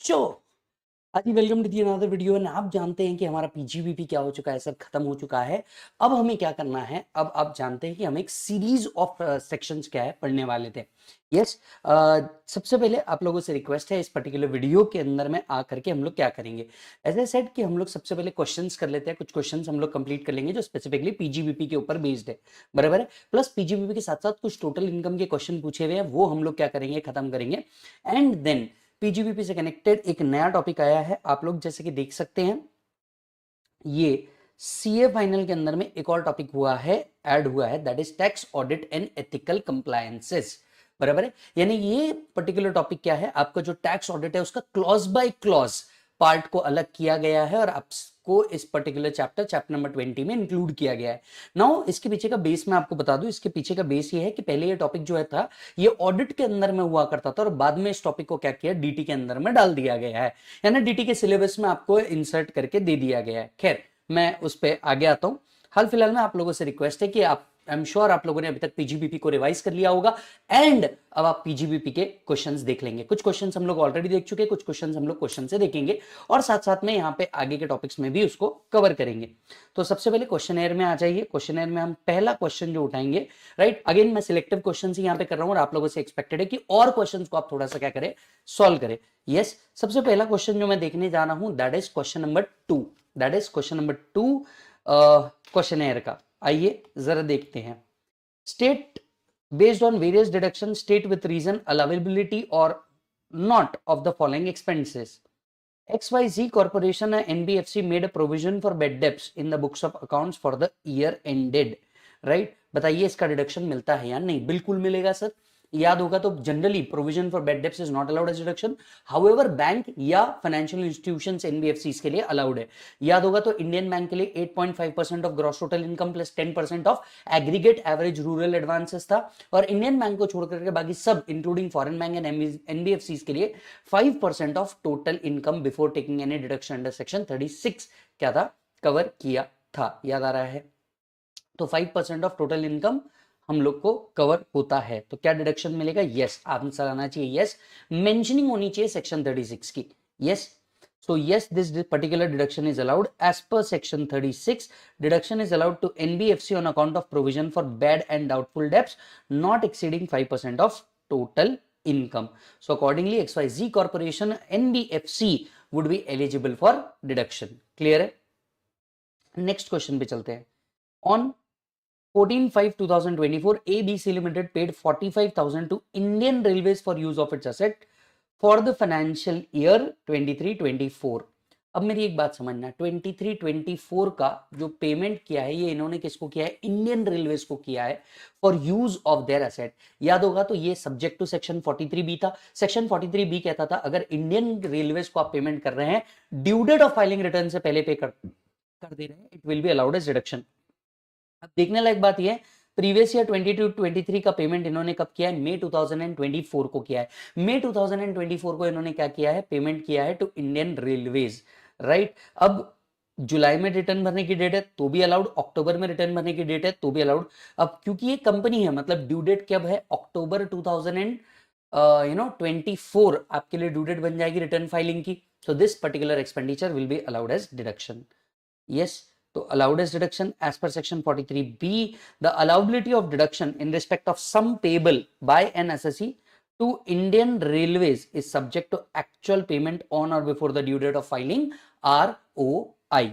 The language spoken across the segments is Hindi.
बच्चों, हाँ जी, welcome to the another video. And आप जानते हैं कि हमारा पीजीबीपी क्या हो चुका है सर, खत्म हो चुका है। अब हमें क्या करना है, अब आप जानते हैं कि हम एक सीरीज ऑफ सेक्शंस क्या है पढ़ने वाले थे। यस, सबसे पहले आप लोगों से रिक्वेस्ट है, इस पर्टिकुलर वीडियो के अंदर में आ करके हम लोग क्या करेंगे, एज ए सेड कि हम लोग सबसे पहले क्वेश्चंस कर लेते हैं। कुछ क्वेश्चंस हम लोग कंप्लीट कर लेंगे जो स्पेसिफिकली पीजीबीपी के ऊपर बेस्ड है, बराबर है। प्लस पीजीबीपी के साथ साथ कुछ टोटल इनकम के क्वेश्चन पूछे हुए हैं, वो हम लोग क्या करेंगे, खत्म करेंगे। एंड देन पीजीबीपी से कनेक्टेड एक नया टॉपिक आया है, आप लोग जैसे कि देख सकते हैं। ये सीए फाइनल के अंदर में एक और टॉपिक हुआ है, ऐड हुआ है, that is tax audit and ethical compliances, बराबर है। यानी ये पर्टिकुलर टॉपिक क्या है, आपका जो टैक्स ऑडिट है उसका क्लॉज बाय क्लॉज पार्ट को अलग किया गया है और आपको इस पर्टिकुलर चैप्टर नंबर 20 में इंक्लूड किया गया है। नाउ इसके पीछे का बेस मैं आपको बता दूं, इसके पीछे का बेस ये है कि पहले ये टॉपिक जो है था ये ऑडिट के अंदर में हुआ करता था और बाद में इस टॉपिक को क्या किया, डीटी के अंदर में डाल दिया गया है, यानी डीटी के सिलेबस में आपको इंसर्ट करके दे दिया गया है। खैर, मैं उस पर आगे आता हूं। हाल फिलहाल में आप लोगों से रिक्वेस्ट है कि आप, आई एम श्योर आप लोगों ने अभी तक पीजीबीपी को रिवाइज कर लिया होगा एंड अब आप पीजीबीपी के क्वेश्चंस देख लेंगे। कुछ क्वेश्चंस हम लोग ऑलरेडी देख चुके हैं, कुछ क्वेश्चंस हम लोग क्वेश्चन से देखेंगे और साथ साथ में यहाँ पे आगे के टॉपिक्स में भी उसको कवर करेंगे। तो सबसे पहले क्वेश्चन में आ जाइए। क्वेश्चन में हम पहला क्वेश्चन जो उठाएंगे, राइट, अगेन मैं सिलेक्टिव क्वेश्चन ही यहाँ पे कर रहा हूँ और आप लोगों से एक्सपेक्टेड है कि और क्वेश्चन को आप थोड़ा सा क्या करें, सॉल्व करें। यस, सबसे पहला क्वेश्चन जो मैं देखने जा रहा हूं that is question number 2, that is question number 2 question का। आइए जरा देखते हैं। State based on various deductions, state with reason, allowability or not of the following expenses. XYZ Corporation and NBFC made a provision for bad debts in the books of accounts for the year ended. Right? बताइए इसका डिडक्शन मिलता है या नहीं? बिल्कुल मिलेगा सर। याद होगा तो generally provision for bad debts is not allowed as deduction, however bank या फाइनेंशियल इंस्टीट्यूशंस एनबीएफसीज के लिए अलाउड है। याद होगा तो इंडियन बैंक के लिए 8.5% of gross total income plus 10% of aggregate average rural advances था और इंडियन बैंक को छोड़कर के बाकी सब including foreign bank and NBFCs के लिए 5% of total income before taking any deduction under section 36 क्या था, कवर किया था। याद आ रहा है? तो 5% ऑफ टोटल इनकम हम लोग को कवर होता है, तो क्या डिडक्शन मिलेगा? यस, आंसर आना चाहिए यस, मेंशनिंग होनी चाहिए सेक्शन 36 की। Yes, so yes, this particular deduction is allowed as per section 36. Deduction is allowed to NBFC on account of provision for bad and doubtful debts not exceeding 5% of total income. So accordingly XYZ Corporation NBFC would be eligible for deduction. Clear है? Next question पे चलते हैं। On 14/5/2024, ABC Limited paid 45,000 to Indian Railways for use of its asset for the financial year 23-24. अब मेरी एक बात समझना, 23-24 का जो पेमेंट किया है ये इन्होंने किसको किया है, इंडियन रेलवेज को किया है for use of their asset. याद होगा तो ये सब्जेक्ट टू सेक्शन 43B था। सेक्शन 43B कहता था अगर इंडियन रेलवेज को आप पेमेंट कर रहे हैं, due date of filing return से पहले पे कर दे रहे हैं, it will be allowed as reduction. अब देखने लायक बात यह है, प्रीवियस ईयर 22-23 का पेमेंट इन्होंने कब किया है, मई 2024 को किया है। मई 2024 को इन्होंने क्या किया है, पेमेंट किया है टू इंडियन रेलवेज, राइट। अब जुलाई में रिटर्न भरने की डेट है तो भी अलाउड, अक्टूबर में रिटर्न भरने की डेट है तो भी अलाउड। अब क्योंकि ये कंपनी है मतलब ड्यू डेट कब है, अक्टूबर 2024 आपके लिए ड्यू डेट बन जाएगी रिटर्न फाइलिंग की। So this particular expenditure will be allowed as deduction. Yes, तो allowed as deduction as per section 43B. The allowability of deduction in respect of sum payable by an assessee to Indian Railways is subject to actual payment on or before the due date of filing, ROI.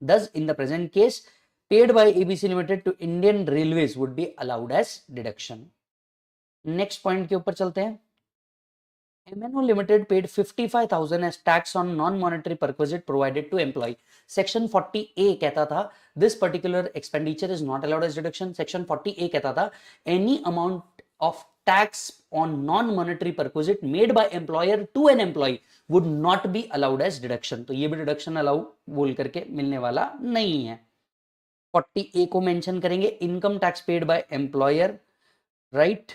Thus, in the present case, paid by ABC Limited to Indian Railways would be allowed as deduction. Next point के ऊपर चलते हैं। MNO Limited paid 55,000 as tax on non-monetary perquisite provided to employee. Section 40A कहता था this particular expenditure is not allowed as deduction. Section 40A कहता था any amount of tax on non-monetary perquisite made by employer to an employee would not be allowed as deduction. तो ये भी deduction allow बोल करके मिलने वाला नहीं है। 40A को mention करेंगे, income tax paid by employer, right,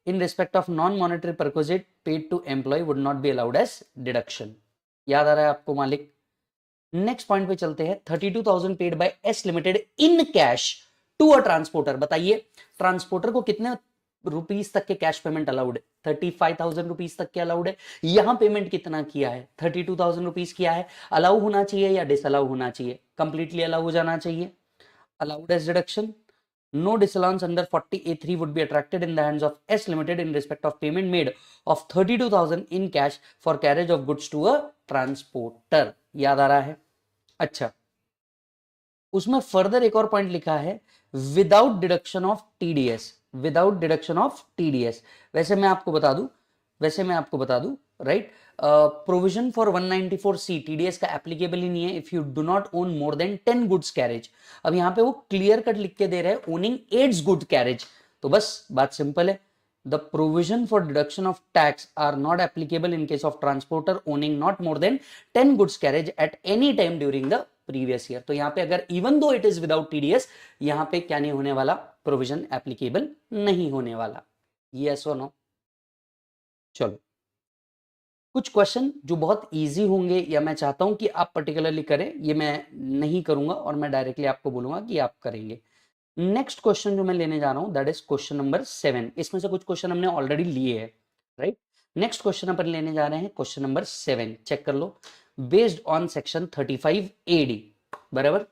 in respect of non-monetary perquisite paid to employee would not be allowed as deduction. याद आ रहा है आपको मालिक? नेक्स्ट पॉइंट पे चलते हैं। 32,000 paid by S limited in cash to a transporter. बताइए ट्रांसपोर्टर को कितने रुपीज तक के कैश पेमेंट अलाउड है, 35,000 रुपीज तक के अलाउड है। यहां पेमेंट कितना किया है, 32,000 रुपीज किया है। अलाउ होना चाहिए या डिसअलाउ होना चाहिए, कंप्लीटली अलाउ हो जाना चाहिए, allowed as deduction. No disallowance under 40A3 would be attracted in the hands of S Limited in respect of payment made of 32,000 in cash for carriage of goods to a transporter. याद आ रहा है? अच्छा, उसमें फर्दर एक और पॉइंट लिखा है, without deduction of TDS, without deduction of TDS. वैसे मैं आपको बता दूं, right, provision for 194C TDS का एप्लीकेबल ही नहीं है if you do not own more than 10 goods carriage. अब यहां पे वो क्लियर कट लिख के दे रहे हैं ओनिंग 8 गुड कैरेज, तो बस बात सिंपल है, the provision for deduction of tax are not applicable in case of transporter owning not more than 10 goods carriage at any time during the previous year। तो यहाँ पे अगर even though it is without TDS, यहाँ पे क्या नहीं होने वाला, प्रोविजन एप्लीकेबल नहीं होने वाला। yes or no? चलो, कुछ क्वेश्चन जो बहुत इजी होंगे या मैं चाहता हूं कि आप पर्टिकुलरली करें, ये मैं नहीं करूंगा और मैं डायरेक्टली आपको बोलूंगा कि आप करेंगे। नेक्स्ट क्वेश्चन जो मैं लेने जा रहा हूं दैट इज क्वेश्चन नंबर 7। इसमें से कुछ क्वेश्चन हमने ऑलरेडी लिए हैं, राइट। नेक्स्ट क्वेश्चन अपन लेने जा रहे हैं क्वेश्चन नंबर 7, चेक कर लो, बेस्ड ऑन सेक्शन 35 AD, बराबर।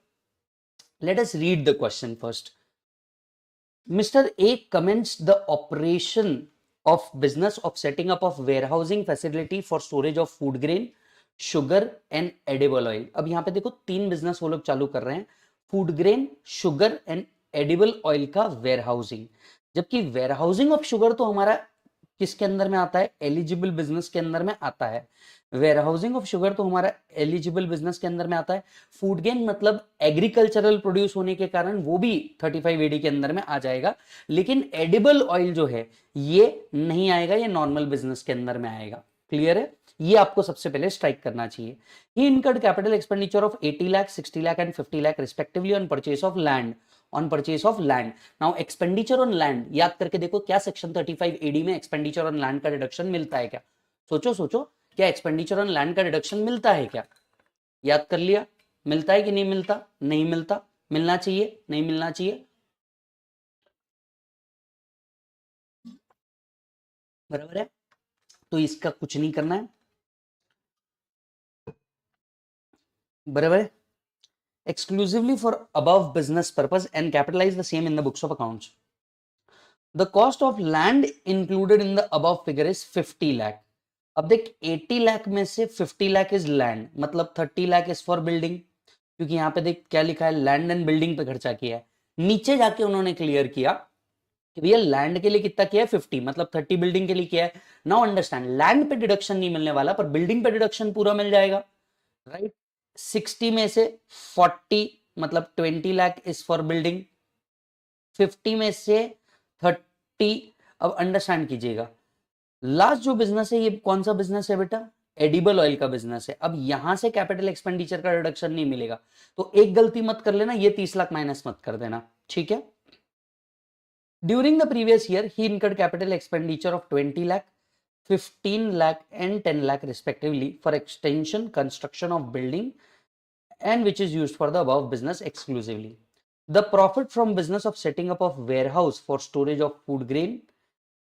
Let us read the question first. Mister A comments the operation of business of setting up of warehousing facility for storage of food grain, sugar and edible oil। अब यहां पे देखो 3 बिजनेस वो लोग चालू कर रहे हैं, food grain, sugar and edible oil का वेयरहाउसिंग। जबकि वेयरहाउसिंग ऑफ शुगर तो हमारा किसके अंदर में आता है, एलिजिबल बिजनेस के अंदर में आता है। वेयरहाउसिंग ऑफ शुगर तो हमारा एलिजिबल बिजनेस के अंदर में आता है। फूड गेन मतलब एग्रीकल्चरल प्रोड्यूस होने के कारण वो भी 35 AD के अंदर में आ जाएगा, लेकिन एडिबल ऑयल जो है ये नहीं आएगा, ये नॉर्मल बिजनेस के अंदर में आएगा। क्लियर है, ये आपको सबसे पहले स्ट्राइक करना चाहिए। He incurred capital expenditure of 80 lakh, 60 lakh and 50 lakh respectively on purchase of land, on purchase of land. Now expenditure on land याद करके देखो, क्या सेक्शन 35 AD में एक्सपेंडिचर ऑन लैंड का डिडक्शन मिलता है क्या? सोचो, क्या एक्सपेंडिचर ऑन लैंड का डिडक्शन मिलता है क्या? याद कर लिया, मिलता है कि नहीं मिलता? नहीं मिलता, मिलना चाहिए, नहीं मिलना चाहिए, बराबर है। तो इसका कुछ नहीं करना है, बराबर है। Exclusively for above business purpose and capitalize the same in the books of accounts. The cost of land included in the above figure is 50 lakh. अब देख 80 लाख में से 50 लाख इज लैंड, मतलब 30 लाख इज फॉर बिल्डिंग, क्योंकि यहां पे देख क्या लिखा है, लैंड एंड बिल्डिंग पे खर्चा किया है। नीचे जाके उन्होंने क्लियर किया कि भैया लैंड के लिए कितना किया है, 50, मतलब 30 बिल्डिंग के लिए किया है। नाउ अंडरस्टैंड, लैंड पे डिडक्शन नहीं मिलने वाला, पर बिल्डिंग पे डिडक्शन पूरा मिल जाएगा, राइट। 60 में से 40 मतलब 20 लाख इज फॉर बिल्डिंग, 50 में से 30। अब अंडरस्टैंड कीजिएगा, लास्ट जो बिजनेस है ये कौन सा बिजनेस है बेटा, एडिबल ऑयल का बिजनेस है। अब यहां से कैपिटल एक्सपेंडिचर का रिडक्शन नहीं मिलेगा, तो एक गलती मत कर लेना, ये 30 लाख माइनस मत कर देना, ठीक है। During the previous year he incurred capital expenditure of 20 lakh, 15 lakh and 10 lakh respectively for extension construction of building and which is used for the above business exclusively. The profit from business of setting up of warehouse for storage of food grain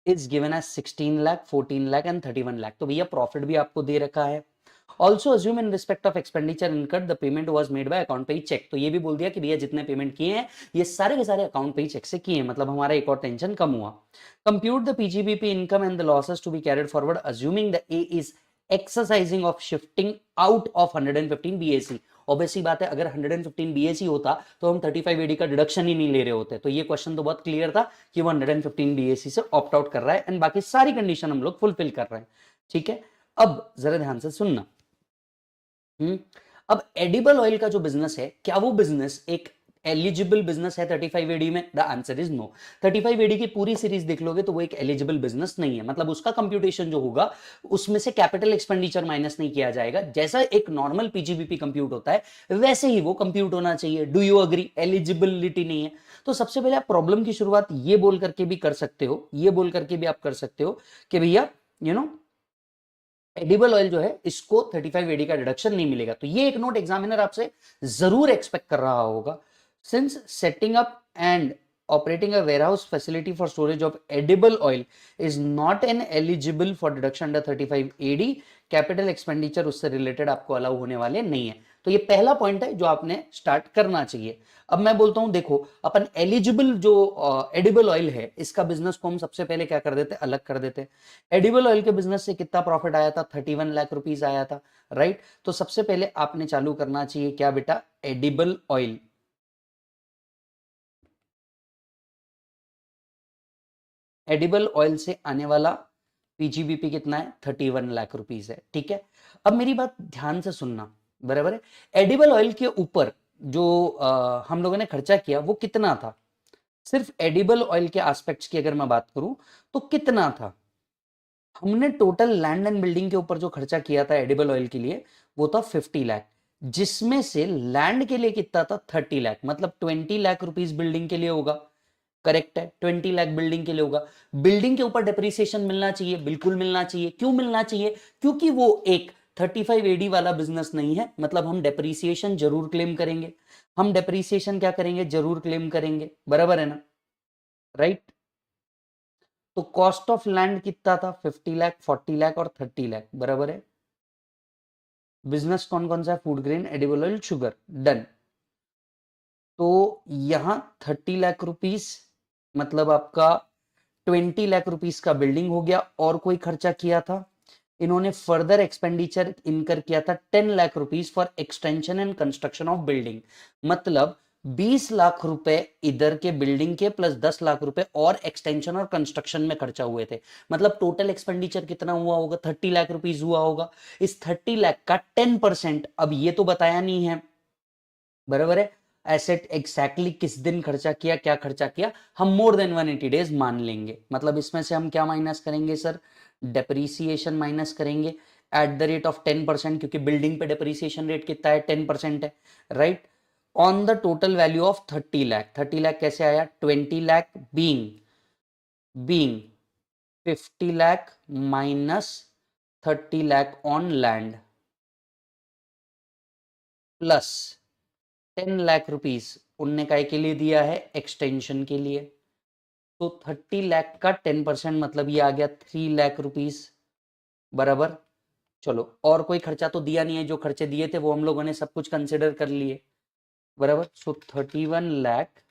is given as 16 lakh, 14 lakh and 31 lakh। तो भैया प्रॉफिट भी आपको दे रखा है। Also assume in respect of expenditure incurred the payment was made by account pay check। तो ये भी बोल दिया कि भैया जितने पेमेंट किए हैं ये सारे के सारे अकाउंट पे चेक से किए हैं, मतलब हमारा एक और टेंशन कम हुआ। Compute the PGBP income and the losses to be carried forward assuming the A is exercising of shifting out of 115 BAC। Obviously बात है, अगर 115 BAC होता तो हम 35 AD का डिडक्शन ही नहीं ले रहे होते। तो ये क्वेश्चन तो बहुत क्लियर था कि वो 115 BAC से ऑप्ट आउट कर रहा है एंड बाकी सारी कंडीशन हम लोग फुलफिल कर रहे हैं, ठीक है। अब जरा ध्यान से सुनना, अब एडिबल ऑयल का जो बिजनेस है, क्या वो बिजनेस एक एलिजिबल बिजनेस है 35 AD में? The answer is no. 35 AD की पूरी सीरीज देख लोगे तो वो एक एलिजिबल बिजनेस नहीं है, मतलब उसका कंप्यूटेशन जो होगा उसमें से कैपिटल एक्सपेंडिचर माइनस नहीं किया जाएगा। जैसा एक नॉर्मल पीजीबीपी कंप्यूट होता है वैसे ही वो कंप्यूट होना चाहिए। Do you agree? एलिजिबिलिटी नहीं है। तो सबसे पहले आप प्रॉब्लम की शुरुआत ये बोल करके भी कर सकते हो, ये बोल करके भी आप कर सकते हो कि भैया एडिबल ऑयल जो है इसको 35 AD का डिडक्शन नहीं मिलेगा। तो ये एक नोट एग्जामिनर आपसे जरूर एक्सपेक्ट कर रहा होगा। Since setting up and operating a warehouse facility for storage of edible oil is not an eligible for deduction under 35 AD. Capital expenditure उससे रिलेटेड आपको अलाउ होने वाले नहीं है। तो ये पहला पॉइंट है जो आपने स्टार्ट करना चाहिए। अब मैं बोलता हूं, देखो अपन एलिजिबल जो एडिबल ऑयल है इसका बिजनेस को हम सबसे पहले क्या कर देते, अलग कर देते। एडिबल ऑयल के बिजनेस से कितना प्रॉफिट आया था, 31 लाख रुपीस आया था, राइट। तो सबसे पहले आपने चालू करना चाहिए क्या बेटा, एडिबल ऑयल। एडिबल ऑयल से आने वाला पीजीबीपी कितना है, 31 लाख रुपीस है, ठीक है। अब मेरी बात ध्यान से सुनना, बराबर है। एडिबल ऑयल के ऊपर जो हम लोगों ने खर्चा किया वो कितना था, सिर्फ एडिबल ऑयल के एस्पेक्ट्स की अगर मैं बात करूं तो कितना था, हमने टोटल लैंड एंड बिल्डिंग के ऊपर जो खर्चा किया था एडिबल ऑयल के लिए वो था 50 लाख, जिसमें से लैंड के लिए कितना था, 30 लाख, मतलब 20 लाख रुपीस बिल्डिंग के लिए होगा। करेक्ट है, 20 लाख बिल्डिंग के लिए होगा। बिल्डिंग के ऊपर डेप्रिसिएशन मिलना चाहिए, बिल्कुल मिलना चाहिए। क्यों मिलना चाहिए, क्योंकि वो एक 35 एडी वाला बिजनेस नहीं है, मतलब हम डेप्रिसिएशन जरूर क्लेम करेंगे। हम डेप्रिसिएशन क्या करेंगे, जरूर क्लेम करेंगे, बराबर है ना, राइट। तो कॉस्ट ऑफ लैंड कितना था, 50 लाख, 40 लाख और 30 लाख, बराबर है। बिजनेस कौन कौन सा है, food grain, edible oil, sugar, done. तो यहां 30 लाख रुपीस मतलब आपका 20 लाख रुपीस का बिल्डिंग हो गया। और कोई खर्चा किया था, इन्होंने फर्दर एक्सपेंडिचर इनकर किया था 10 lakh rupees for extension and construction of building, मतलब 20 लाख रुपए इधर के बिल्डिंग के प्लस 10 लाख रुपए और एक्सटेंशन और कंस्ट्रक्शन में खर्चा हुए थे। मतलब टोटल एक्सपेंडिचर कितना हुआ होगा, 30 लाख रुपीस हुआ होगा। इस 30 लाख का 10%, अब ये तो बताया नहीं है, बराबर है। एसेट एग्जैक्टली किस दिन खर्चा किया, क्या खर्चा किया, हम मोर देन 180 डेज मान लेंगे। मतलब इसमें से हम क्या माइनस करेंगे सर, डेप्रीसिएशन माइनस करेंगे एट द रेट ऑफ 10%, क्योंकि बिल्डिंग पे डेप्रीसिएशन रेट कितना है, 10% है, right. On the total value of 30 lakh, 30 lakh कैसे आया, 20 lakh being 50 lakh minus 30 lakh on land plus 10 lakh rupees उनने काय के लिए दिया है, एक्सटेंशन के लिए। तो 30 लाख का 10% मतलब ये आ गया 3 लाख रुपीस, बराबर। चलो, और कोई खर्चा तो दिया नहीं है, जो खर्चे दिए थे वो हम लोगों ने सब कुछ कंसिडर कर लिए, बराबर। सो 31 लाख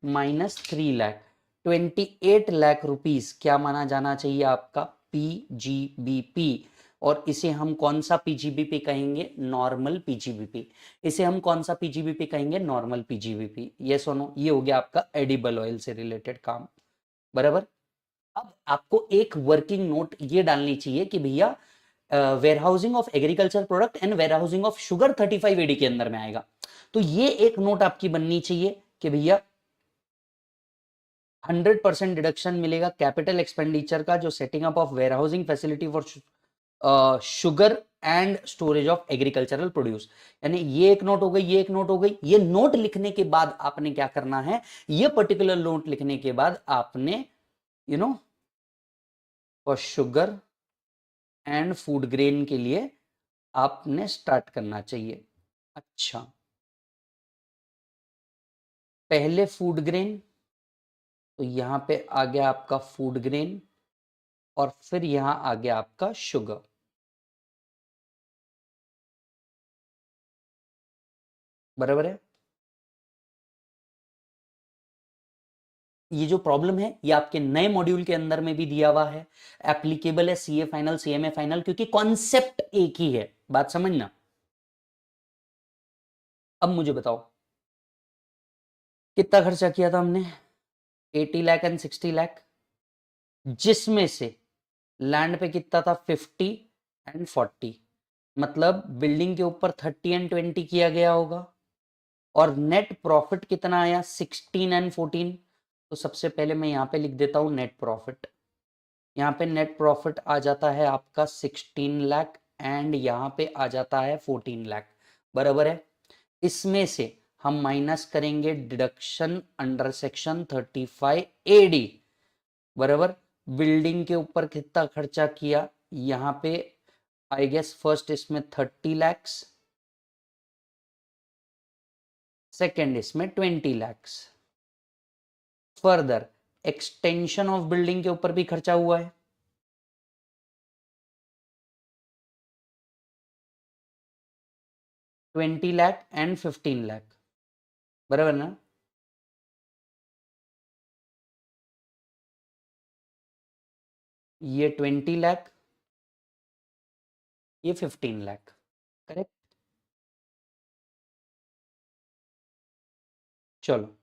माइनस 3 लाख, 28 लाख रुपीस क्या माना जाना चाहिए आपका, पीजीबीपी। और इसे हम कौन सा पीजीबीपी कहेंगे, नॉर्मल पीजीबीपी। इसे हम कौन सा पीजीबीपी कहेंगे, नॉर्मल पीजीबीपी। ये सुनो, ये हो गया आपका एडिबल ऑयल से रिलेटेड काम, बराबर। अब आपको एक वर्किंग नोट ये डालनी चाहिए कि भैया warehousing of agriculture product and warehousing of sugar 35 AD के अंदर में आएगा। तो ये एक नोट आपकी बननी चाहिए कि भैया 100% डिडक्शन मिलेगा कैपिटल एक्सपेंडिचर का, जो setting up of warehousing facility for sugar and storage of agricultural produce. यानी ये एक नोट हो गई, ये एक नोट हो गई। ये नोट लिखने के बाद आपने क्या करना है, ये पर्टिकुलर नोट लिखने के बाद आपने for sugar and food grain के लिए आपने स्टार्ट करना चाहिए। अच्छा, पहले फूड ग्रेन, तो यहां पे आ गया आपका फूड ग्रेन और फिर यहां आ गया आपका शुगर, बराबर है। ये जो प्रॉब्लम है ये आपके नए मॉड्यूल के अंदर में भी दिया हुआ है, एप्लीकेबल है सीए फाइनल, सीएमए फाइनल, क्योंकि कॉन्सेप्ट एक ही है, बात समझना। अब मुझे बताओ कितना खर्चा किया था हमने, 80 लाख एंड 60 लाख, जिसमें से लैंड पे कितना था, 50 एंड 40, मतलब बिल्डिंग के ऊपर 30 एंड 20 किया गया होगा। और नेट प्रॉफिट कितना आया, 16 एंड 14। तो सबसे पहले मैं यहां पे लिख देता हूं नेट प्रॉफिट। यहाँ पे नेट प्रॉफिट आ जाता है आपका 16 लाख एंड यहाँ पे आ जाता है 14 लाख, बराबर है। इसमें से हम माइनस करेंगे डिडक्शन अंडर सेक्शन 35 एडी, बराबर। बिल्डिंग के ऊपर कितना खर्चा किया, यहाँ पे आई गेस फर्स्ट इसमें 30 लैक्स, सेकेंड इसमें 20 lakhs, further extension of building के ऊपर भी खर्चा हुआ है, 20 लाख एंड 15 लाख, बराबर ना। ये 20 लाख, ये 15 लाख, करेक्ट। चलो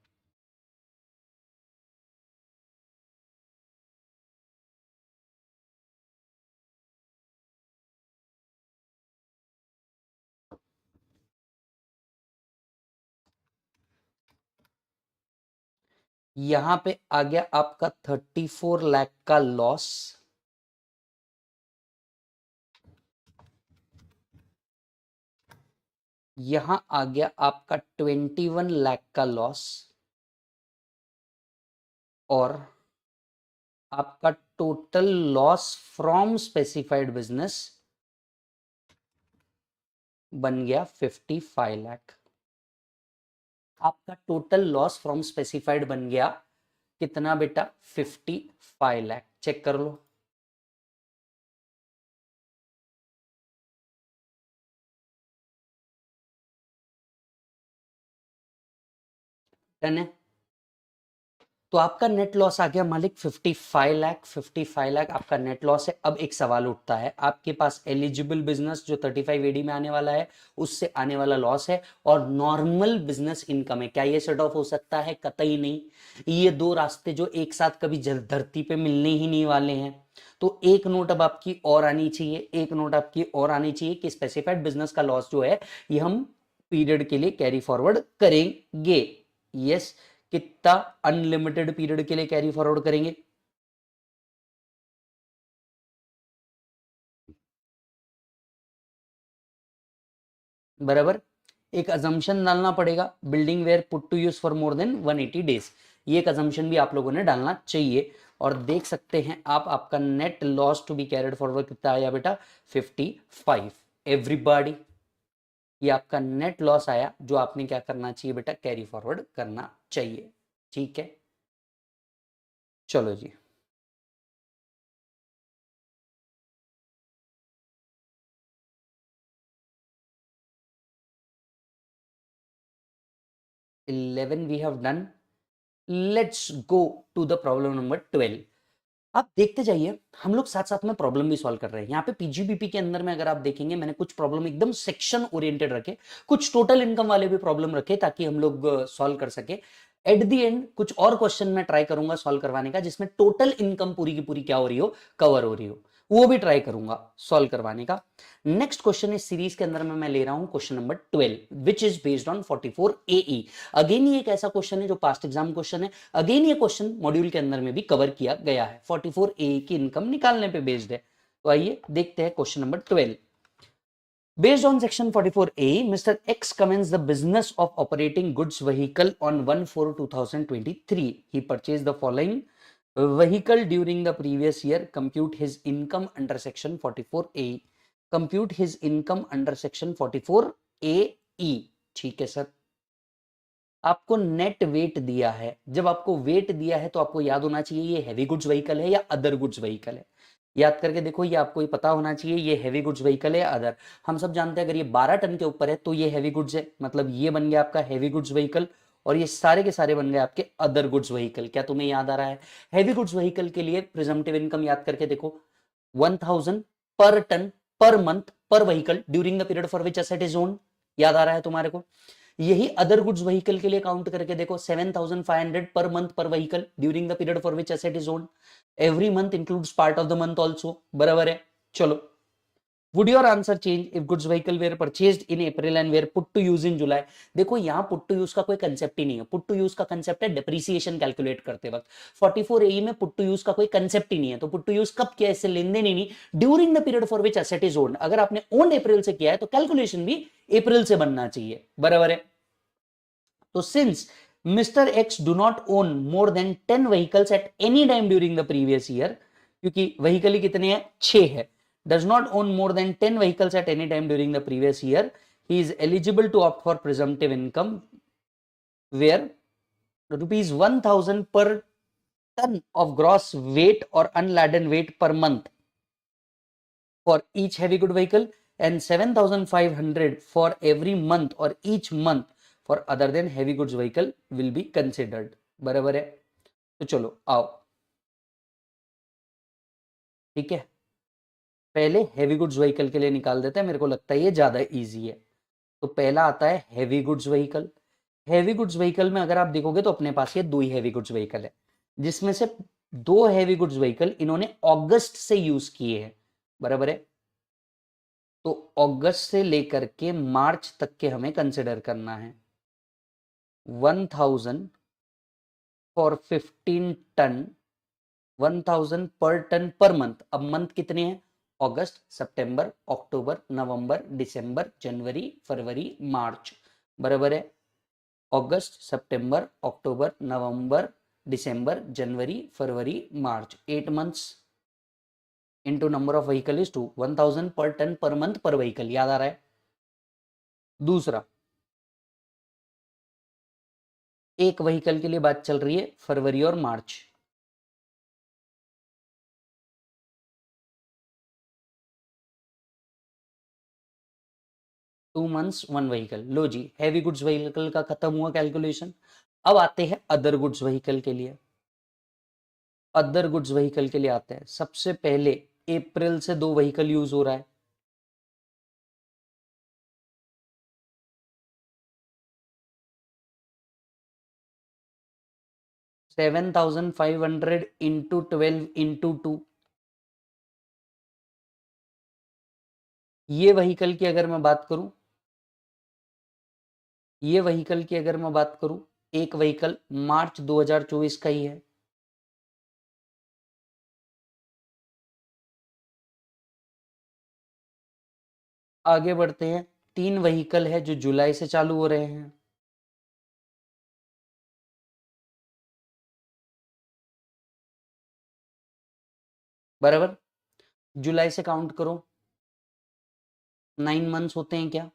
यहां पे आ गया आपका 34 लाख का लॉस, यहां आ गया आपका 21 लाख का लॉस, और आपका total loss from specified business बन गया 55 लाख। आपका टोटल लॉस फ्रॉम स्पेसिफाइड बन गया कितना बेटा, 55 लाख। चेक कर लो, डन है। तो आपका नेट लॉस आ गया मालिक 55 लाख, 55 लाख आपका नेट लॉस है। अब एक सवाल उठता है, आपके पास एलिजिबल बिजनेस जो 35 एडी में आने वाला है उससे आने वाला लॉस है, और नॉर्मल बिजनेस इनकम है, क्या ये सेट ऑफ हो सकता है? कतई नहीं। ये दो रास्ते जो एक साथ कभी धरती पे मिलने ही नहीं वाले हैं। तो एक नोट अब आपकी और आनी चाहिए, एक नोट आपकी और आनी चाहिए कि स्पेसिफाइड बिजनेस का लॉस जो है ये हम पीरियड के लिए कैरी फॉरवर्ड करेंगे। यस, कितना अनलिमिटेड पीरियड के लिए कैरी फॉरवर्ड करेंगे? बराबर। एक अजम्पशन डालना पड़ेगा, building where put to use for more than 180 days, ये एक अजम्पशन भी आप लोगों ने डालना चाहिए। और देख सकते हैं आप, आपका net loss to be carried forward कितना आया बेटा, 55। एवरीबॉडी, ये आपका नेट लॉस आया जो आपने क्या करना चाहिए बेटा, कैरी फॉरवर्ड करना चाहिए। ठीक है, चलो जी। Eleven we have done, let's go to the problem number 12। आप देखते जाइए, हम लोग साथ साथ में प्रॉब्लम भी सॉल्व कर रहे हैं। यहाँ पे पीजीबीपी के अंदर में अगर आप देखेंगे, मैंने कुछ प्रॉब्लम एकदम सेक्शन ओरिएंटेड रखे, कुछ टोटल इनकम वाले भी प्रॉब्लम रखे ताकि हम लोग सॉल्व कर सके। एट द एंड कुछ और क्वेश्चन मैं ट्राई करूंगा सॉल्व करवाने का जिसमें टोटल इनकम पूरी की पूरी क्या हो रही हो, कवर हो रही हो, वो भी ट्राई करूंगा सॉल्व करवाने का। नेक्स्ट क्वेश्चन इस सीरीज के अंदर में मैं ले रहा हूं question number 12 which is based on 44 AE। Again ये एक ऐसा क्वेश्चन है जो पास्ट एग्जाम क्वेश्चन है। अगेन ये क्वेश्चन मॉड्यूल के अंदर में भी कवर किया गया है, 44 AE की इनकम निकालने पे बेस्ड है। तो आइए देखते हैं question number 12। Based on section 44A, Mr. X commenced the business of operating goods vehicle on 1/4/2023. He purchased the following vehicle during the previous year. Compute his income under section 44A. Compute his income under section 44AE. ठीक है सर। आपको नेट वेट दिया है, जब आपको वेट दिया है तो आपको याद होना चाहिए ये हैवी गुड्स व्हीकल है या अदर गुड्स व्हीकल है। याद करके देखो, ये आपको ही पता होना चाहिए ये हैवी गुड्स व्हीकल है या अदर। हम सब जानते हैं अगर ये 12 टन के ऊपर है तो ये हैवी गुड्स है, मतलब ये बन गया आपका हैवी गुड्स व्हीकल, और ये सारे के सारे बन गए आपके अदर गुड्स व्हीकल। क्या तुम्हें याद आ रहा है? हैवी गुड्स व्हीकल के लिए प्रिजम्पटिव इनकम याद करके देखो, 1000 पर टन पर मंथ पर vehicle during the period for which asset is owned. याद आ रहा है तुम्हारे को? यही अदर गुड्स व्हीकल के लिए काउंट करके देखो, 7500 पर मंथ पर vehicle during the period for which asset is owned. Every month includes part of the month also, बराबर है। चलो, would your answer change if goods vehicle were purchased in April and were put to use in July? देखो यहां पुट टू यूज का कोई कंसेप्ट ही नहीं है। पुट टू यूज का कंसेप्ट है डिप्रीसिएशन कैलकुलेट करते वक्त। 44 AE में पुट टू यूज का कोई कंसेप्ट ही नहीं है, तो पुट टू यूज कब किया, इससे लेन देन ही नहीं। During the period for which asset is owned, अगर आपने ओन्ड अप्रैल से किया है तो कैलकुलेशन भी अप्रैल से बनना चाहिए, बराबर है। तो since Mr. X do not own more than 10 vehicles at any time during the previous year, क्योंकि व्हीकल ही कितने हैं, 6 है, does not own more than 10 vehicles at any time during the previous year, he is eligible to opt for presumptive income where rupees 1000 per ton of gross weight or unladen weight per month for each heavy good vehicle and 7,500 for every month or each month for other than heavy goods vehicle will be considered. बराबर है? तो चलो आओ, ठीक है, पहले हेवी गुड्स व्हीकल के लिए निकाल देते हैं, मेरे को लगता है ये ज्यादा इजी है। तो पहला आता है heavy goods vehicle. Heavy goods vehicle में अगर आप देखोगे तो अपने पास ये दो ही हेवी गुड्स व्हीकल है, जिसमें से दो हेवी गुड्स व्हीकल इन्होंने अगस्त से यूज किए हैं, बराबर है? तो अगस्त से लेकर के मार्च तक के हमें कंसिडर करना है। 1000 फॉर 15 टन, 1000 पर टन पर मंथ। अब मंथ कितने हैं? अगस्त, सितंबर, अक्टूबर, नवंबर, दिसंबर, जनवरी, फरवरी, मार्च, बराबर है? अगस्त, सितंबर, अक्टूबर, नवंबर, दिसंबर, जनवरी, फरवरी, मार्च, 8 months into number of vehicle is 2, 1000 पर टन पर मंथ पर व्हीकल, याद आ रहा है? दूसरा, एक व्हीकल के लिए बात चल रही है फरवरी और मार्च, 2 months 1 व्हीकल। लो जी, हैवी गुड्स व्हीकल का खत्म हुआ कैलकुलेशन। अब आते हैं अदर गुड्स व्हीकल के लिए। अदर गुड्स व्हीकल के लिए आते हैं, सबसे पहले अप्रैल से दो व्हीकल यूज हो रहा है, 7,500 इंटू 12 इंटू 2। ये व्हीकल की अगर मैं बात करूं, ये व्हीकल की अगर मैं बात करूं, एक व्हीकल मार्च 2024 का ही है। आगे बढ़ते हैं, तीन व्हीकल है जो जुलाई से चालू हो रहे हैं। बराबर, जुलाई से काउंट करो, 9 मंथ्स होते हैं क्या?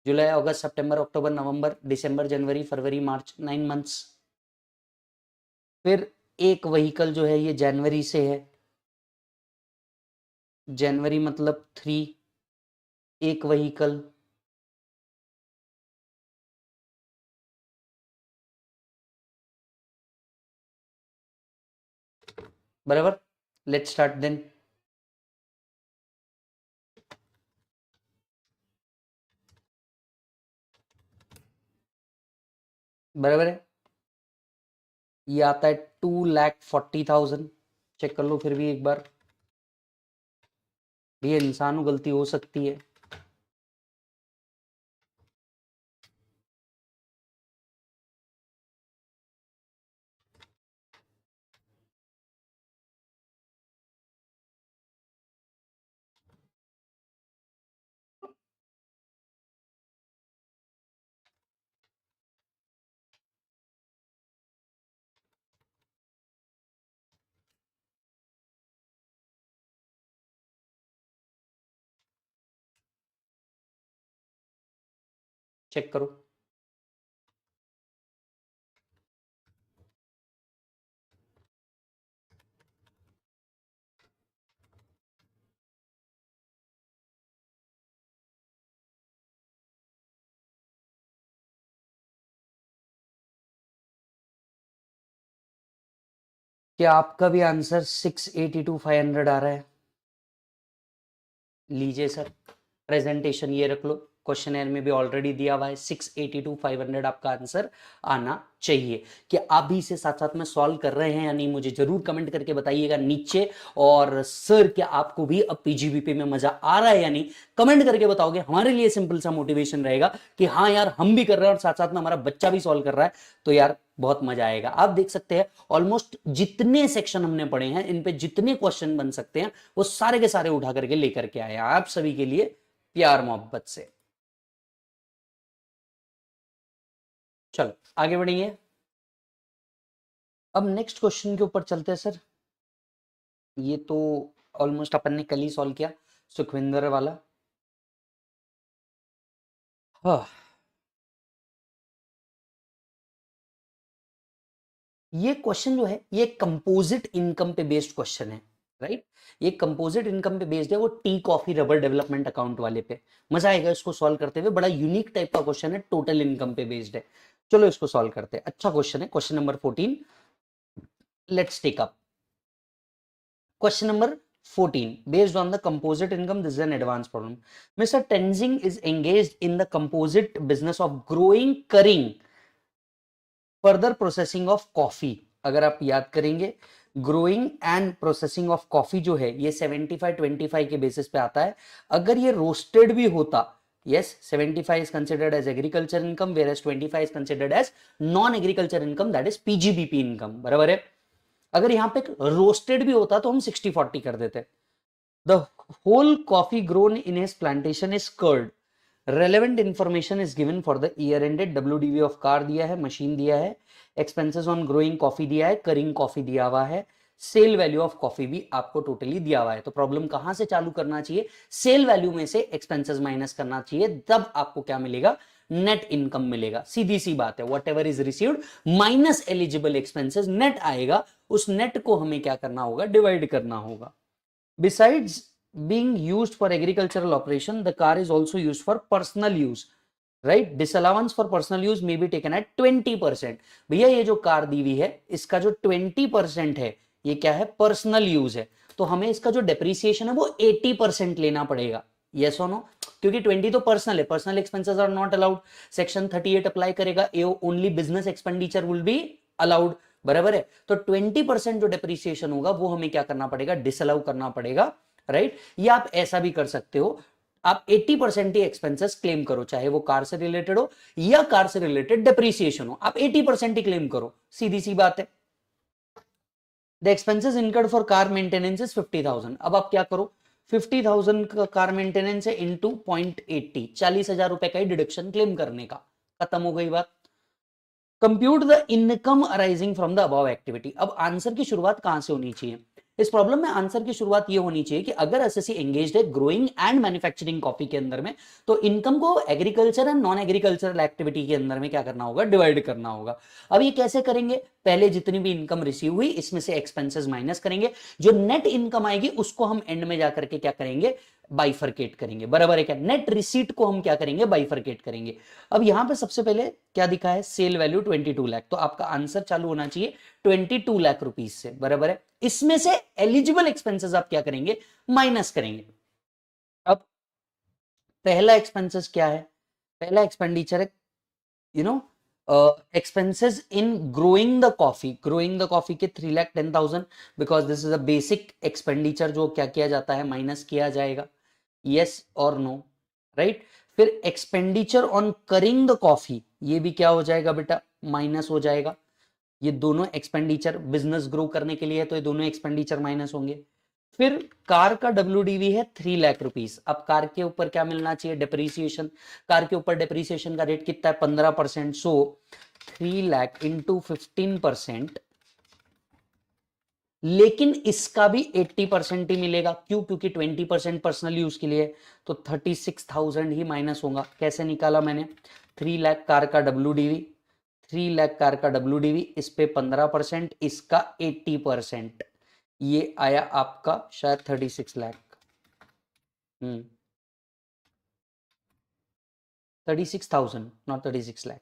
जुलाई, अगस्त, सितंबर, अक्टूबर, नवंबर, दिसंबर, जनवरी, फरवरी, मार्च, 9 मंथ्स। फिर एक व्हीकल जो है ये जनवरी से है, जनवरी मतलब 3, एक व्हीकल। बराबर, लेट्स स्टार्ट देन। बराबर है, ये आता है 2,40,000। चेक कर लो फिर भी एक बार, ये इंसान गलती हो सकती है। चेक करो, क्या आपका भी आंसर 682,500 आ रहा है? लीजिए सर, प्रेजेंटेशन ये रख लो, क्वेश्चन में भी ऑलरेडी दिया हुआ है, 682,500 आपका आंसर आना चाहिए। कि आप भी इसे साथ साथ में सॉल्व कर रहे हैं या नहीं, मुझे जरूर कमेंट करके बताइएगा नीचे। और सर, क्या आपको भी अब पीजीबीपी में मजा आ रहा है या नहीं, कमेंट करके बताओगे, हमारे लिए सिंपल सा मोटिवेशन रहेगा कि हाँ यार, हम भी कर रहे हैं और साथ साथ में हमारा बच्चा भी सॉल्व कर रहा है, तो यार बहुत मजा आएगा। आप देख सकते हैं ऑलमोस्ट जितने सेक्शन हमने पढ़े हैं, इन पे जितने क्वेश्चन बन सकते हैं वो सारे के सारे उठा करके लेकर के आए हैं आप सभी के लिए प्यार मोहब्बत से। चलो आगे बढ़ेंगे, अब नेक्स्ट क्वेश्चन के ऊपर चलते हैं सर। ये तो ऑलमोस्ट अपन ने कल ही सॉल्व किया, सुखविंदर वाला। हाँ, ये क्वेश्चन जो है ये कंपोजिट इनकम पे बेस्ड क्वेश्चन है, राइट। ये कंपोजिट इनकम पे बेस्ड है, वो tea coffee rubber development account वाले पे। मजा आएगा इसको सॉल्व करते हुए, बड़ा यूनिक टाइप का क्वेश्चन है, टोटल इनकम पे बेस्ड है। चलो इसको सॉल्व करते हैं, अच्छा क्वेश्चन है, question number 14। Let's take up question number 14 based on the composite income. This is an advanced problem. Mr. Tenzing is engaged in the composite business of growing, currying, further processing of coffee. अगर आप याद करेंगे, growing and processing of coffee जो है ये 75-25 के बेसिस पे आता है। अगर ये रोस्टेड भी होता, yes, 75 is considered as agriculture income, whereas 25 is considered as non agriculture income, that is PGBP income, बराबर है। अगर यहाँ पे रोस्टेड भी होता तो हम 60-40 कर देते। The whole coffee grown in his plantation is cured. Relevant information is given for the year ended. WDV of car दिया है, मशीन दिया है, एक्सपेंसेस ऑन ग्रोइंग कॉफी दिया है, करिंग कॉफी दिया हुआ है, सेल वैल्यू ऑफ कॉफी भी आपको टोटली दिया हुआ है। तो प्रॉब्लम कहां से चालू करना चाहिए? सेल वैल्यू में से एक्सपेंसेस माइनस करना चाहिए, तब आपको क्या मिलेगा? नेट इनकम मिलेगा। सीधी सी बात है, what ever is received minus eligible expenses net आएगा, उस नेट को हमें क्या करना होगा? डिवाइड करना होगा। Besides being used for agricultural operation, the car is also used for personal use, right? Disallowance for personal use may be taken at 20%। भैया ये जो कार दी हुई है इसका जो 20% है ये क्या है? पर्सनल यूज है, तो हमें इसका जो डेप्रीसिएशन है वो 80% लेना पड़ेगा। यस और नो? क्योंकि 20 तो पर्सनल है, personal expenses are not allowed. Section 38 apply करेगा, only business expenditure will be allowed, बराबर है। तो 20% जो डेप्रीसिएशन होगा वो हमें क्या करना पड़ेगा? डिसअलाउ करना पड़ेगा, राइट। या आप ऐसा भी कर सकते हो, आप 80% ही एक्सपेंसेस क्लेम करो, चाहे वो कार से रिलेटेड हो या कार से रिलेटेड डेप्रीसिएशन हो, आप 80% ही क्लेम करो, सीधी सी बात है। The expenses incurred for car maintenance is 50,000। अब आप क्या करो? 50,000 का कार मेंटेनेंस है इंटू 0.80, 40,000 रुपए का ही डिडक्शन क्लेम करने का, खत्म हो गई बात। Compute the income arising from the above activity. अब आंसर की शुरुआत कहां से होनी चाहिए? इस प्रॉब्लम में आंसर की शुरुआत ये होनी चाहिए कि अगर एसएससी एंगेज्ड है ग्रोइंग एंड मैन्युफैक्चरिंग कॉफी के अंदर में, तो इनकम को agriculture and non agricultural activity के अंदर में क्या करना होगा? डिवाइड करना होगा। अब ये कैसे करेंगे? पहले जितनी भी इनकम रिसीव हुई इसमें से एक्सपेंसेस माइनस करेंगे, जो नेट इनकम आएगी उसको हम एंड में जाकर के क्या करेंगे? बाइफरकेट करेंगे, बराबर है क्या? नेट रिसीट को हम क्या करेंगे? बाइफरकेट करेंगे। अब यहां पे सबसे पहले क्या दिखा है? सेल वैल्यू 22 लाख, तो आपका आंसर चालू होना चाहिए 22 लाख रुपीज से, बराबर है। इसमें से एलिजिबल एक्सपेंसेस आप क्या करेंगे? माइनस करेंगे। अब पहला एक्सपेंसेस क्या है? पहला एक्सपेंडिचर है, you know, expenses in growing the coffee. Growing the coffee के 3,10,000, because this is a basic expenditure जो क्या किया जाता है? माइनस किया जाएगा। यस और नो, राइट। फिर expenditure on curing the coffee, ये भी क्या हो जाएगा बेटा? माइनस हो जाएगा। ये दोनों एक्सपेंडिचर बिजनेस ग्रो करने के लिए है, तो ये दोनों एक्सपेंडिचर माइनस होंगे। फिर कार का WDV है 3 लाख रुपीस। अब कार के ऊपर क्या मिलना चाहिए? डेप्रीसिएशन। कार के ऊपर डेप्रीसिएशन का रेट कितना है? 15%। सो 3 लाख इंटू 15%, लेकिन इसका भी 80% ही मिलेगा। क्यों? क्योंकि 20% पर्सनल यूज के लिए, तो 36,000 ही माइनस होगा। कैसे निकाला मैंने? 3 लाख कार का WDV, 3 लाख कार का WDV, इस पे 15%, इसका 80%, ये आया आपका शायद 36 लाख। 36,000, नॉट 36 लाख,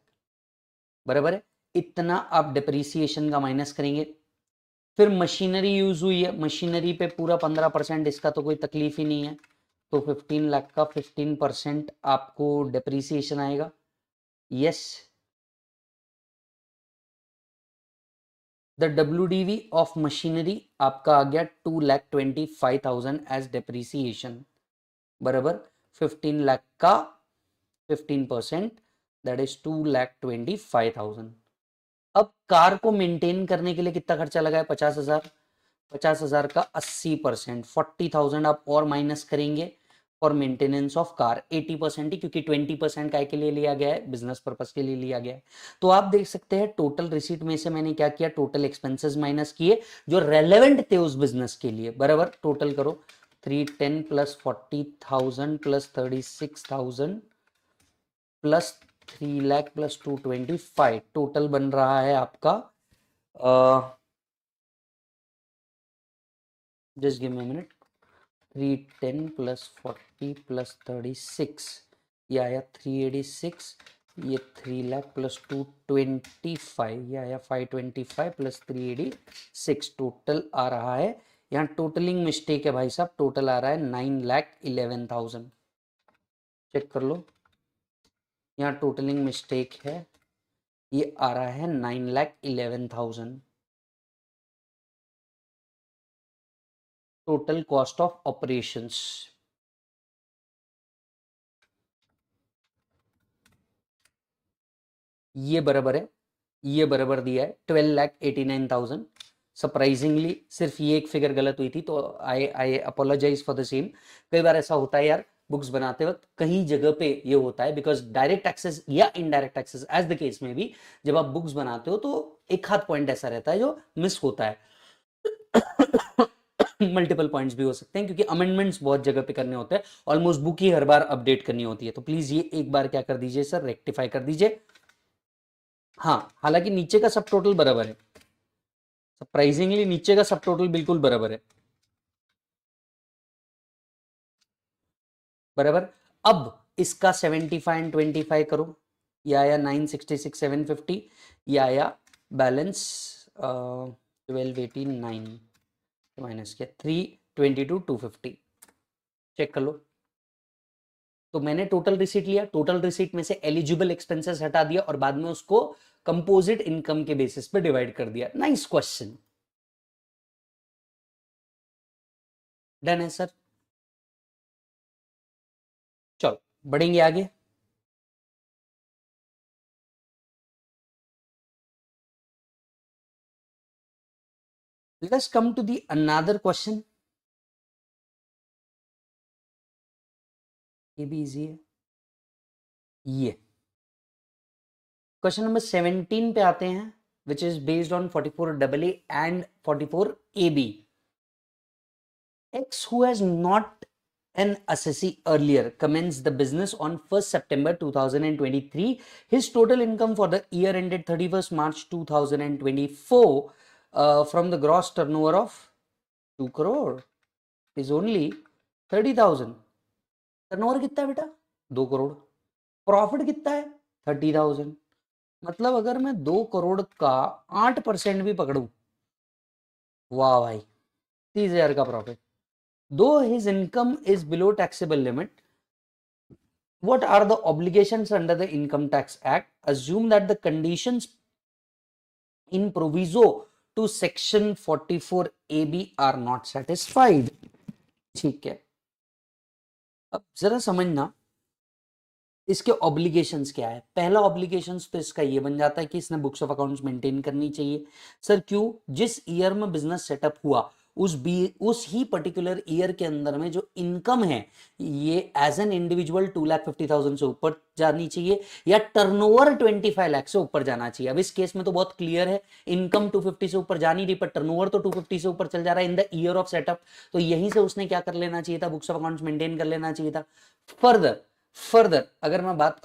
बराबर है। इतना आप डिप्रीसिएशन का माइनस करेंगे। फिर मशीनरी यूज हुई है, मशीनरी पे पूरा 15%, इसका तो कोई तकलीफ ही नहीं है, तो 15 लाख का 15% आपको डिप्रीसिएशन आएगा। Yes, the WDV of machinery आपका आ गया 2,25,000 एज डिप्रीसिएशन, बराबर। 15 लाख का 15%, दैट इज 2,25,000। अब कार को मेंटेन करने के लिए कितना खर्चा लगा है? 50,000। 50,000 का 80%, 40,000 आप और माइनस करेंगे फॉर मेंटेनेंस ऑफ कार। 80% ही, क्योंकि 20% काय के लिए लिया गया है? बिजनेस पर्पस के लिए लिया गया है। तो आप देख सकते हैं टोटल रिसीट में से मैंने क्या किया? टोटल एक्सपेंसेस माइनस किए जो रेलेवेंट थे उस बिजनेस के लिए, बराबर। टोटल करो, 310 plus 40,000 plus 36,000 plus 3 lakh plus 225, total बन रहा है आपका just give me minute. 310 plus 40 plus 36, ये आया 386. ये 3 लाख प्लस 225, ये आया 525 प्लस 386. टोटल आ रहा है, यहाँ टोटलिंग मिस्टेक है भाई साहब, टोटल आ रहा है 9,11,000. चेक कर लो, यहाँ टोटलिंग मिस्टेक है, ये आ रहा है 9,11,000. Total cost of operations. ये बराबर है, ये बराबर दिया है 12,89,000. सरप्राइजिंगली सिर्फ ये एक फिगर गलत हुई थी, तो आई अपोलोजाइज फॉर द सेम. कई बार ऐसा होता है यार, बुक्स बनाते वक्त कहीं जगह पे ये होता है, बिकॉज डायरेक्ट टैक्सेस या indirect taxes as the case में भी, जब आप बुक्स बनाते हो तो एक हाथ पॉइंट ऐसा रहता है जो मिस होता है. मल्टीपल पॉइंट्स भी हो सकते हैं, क्योंकि अमेंडमेंट्स बहुत जगह पे करने होते हैं, ऑलमोस्ट बुक ही हर बार अपडेट करनी होती है. तो प्लीज ये एक बार क्या कर दीजिए सर, रेक्टिफाई कर दीजिए. हाँ, हालांकि नीचे का सब टोटल बराबर है, सरप्राइजिंगली नीचे का सब टोटल बिल्कुल बराबर है. बराबर. अब इसका 75 एंड 25 करो, ये आया 966,750. ये आया बैलेंस 1289 माइनस किया 322,250. चेक कर लो. तो मैंने टोटल रिसीट लिया, टोटल रिसीट में से एलिजिबल एक्सपेंसेस हटा दिया और बाद में उसको कंपोजिट इनकम के बेसिस पे डिवाइड कर दिया. Nice question. डन है सर. चलो बढ़ेंगे आगे. Let's come to the another question. ये भी इजी है. ये क्वेश्चन नंबर 17 पे आते हैं, which is based on 44AA and 44AB. X, who has not an assessee earlier, commenced the business on 1st September 2023. His total income for the year ended 31st March 2024 from the gross turnover of 2 crore is only 30,000. Turnover कितना है बेटा? 2 करोड़. प्रॉफिट कितना है? 30,000. मतलब अगर मैं 2 करोड़ का 8% भी पकड़ूं, वाह भाई, 30,000 का प्रॉफिट. दो his income is below taxable limit, what are the obligations under the income tax act? Assume that the conditions in proviso to section 44AB are not satisfied. ठीक है, अब जरा समझना इसके ऑब्लिगेशंस क्या है. पहला ऑब्लिगेशंस तो इसका ये बन जाता है कि इसने बुक्स ऑफ अकाउंट्स मेंटेन करनी चाहिए. सर क्यों? जिस ईयर में बिजनेस सेटअप हुआ उस ही पर्टिकुलर ईयर के अंदर में जो इनकम है ये एज एन इंडिविजुअल 2,50,000 से ऊपर जानी चाहिए या टर्नओवर 25 लाख से ऊपर जाना चाहिए. अब इस केस में तो बहुत क्लियर है, इनकम 250 से ऊपर जा नहीं रही, पर टर्नओवर तो 250 से ऊपर चल जा रहा है in the year of setup. तो यहीं से उसने क्या कर लेना चाहिए था, बुक्स ऑफ अकाउंट्स मेंटेन कर लेना चाहिए था. फर्दर अगर मैं बात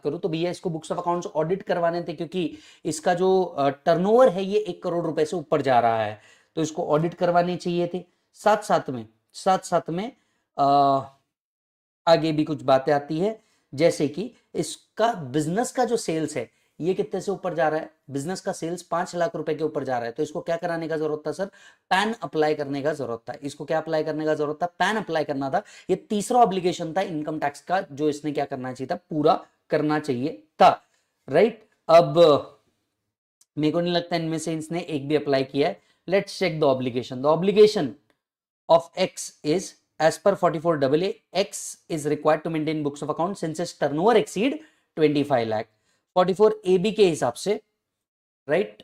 करूं तो भैया इसको बुक्स ऑफ अकाउंट्स ऑडिट करवाने थे, क्योंकि इसका जो टर्नओवर है ये 1 करोड़ रुपए से ऊपर जा रहा है, तो इसको ऑडिट करवाने चाहिए थे. साथ में आगे भी कुछ बातें आती है, जैसे कि इसका बिजनेस का जो सेल्स है ये कितने से ऊपर जा रहा है. बिजनेस का सेल्स 5 लाख रुपए के ऊपर जा रहा है, तो इसको क्या कराने का जरूरत था सर? पैन अप्लाई करने का जरूरत था. इसको क्या अप्लाई करने का जरूरत था? पैन अप्लाई करना था. ये तीसरा ऑब्लिगेशन था इनकम टैक्स का, जो इसने क्या करना चाहिए था, पूरा करना चाहिए था. राइट. अब मेरे को नहीं लगता इनमें से इसने एक भी अप्लाई किया है. Let's check the obligation. The obligation of X is as per 44AA, X is required to maintain books of account since its turnover exceed 25 lakh. 44AB के हिसाब से, राइट,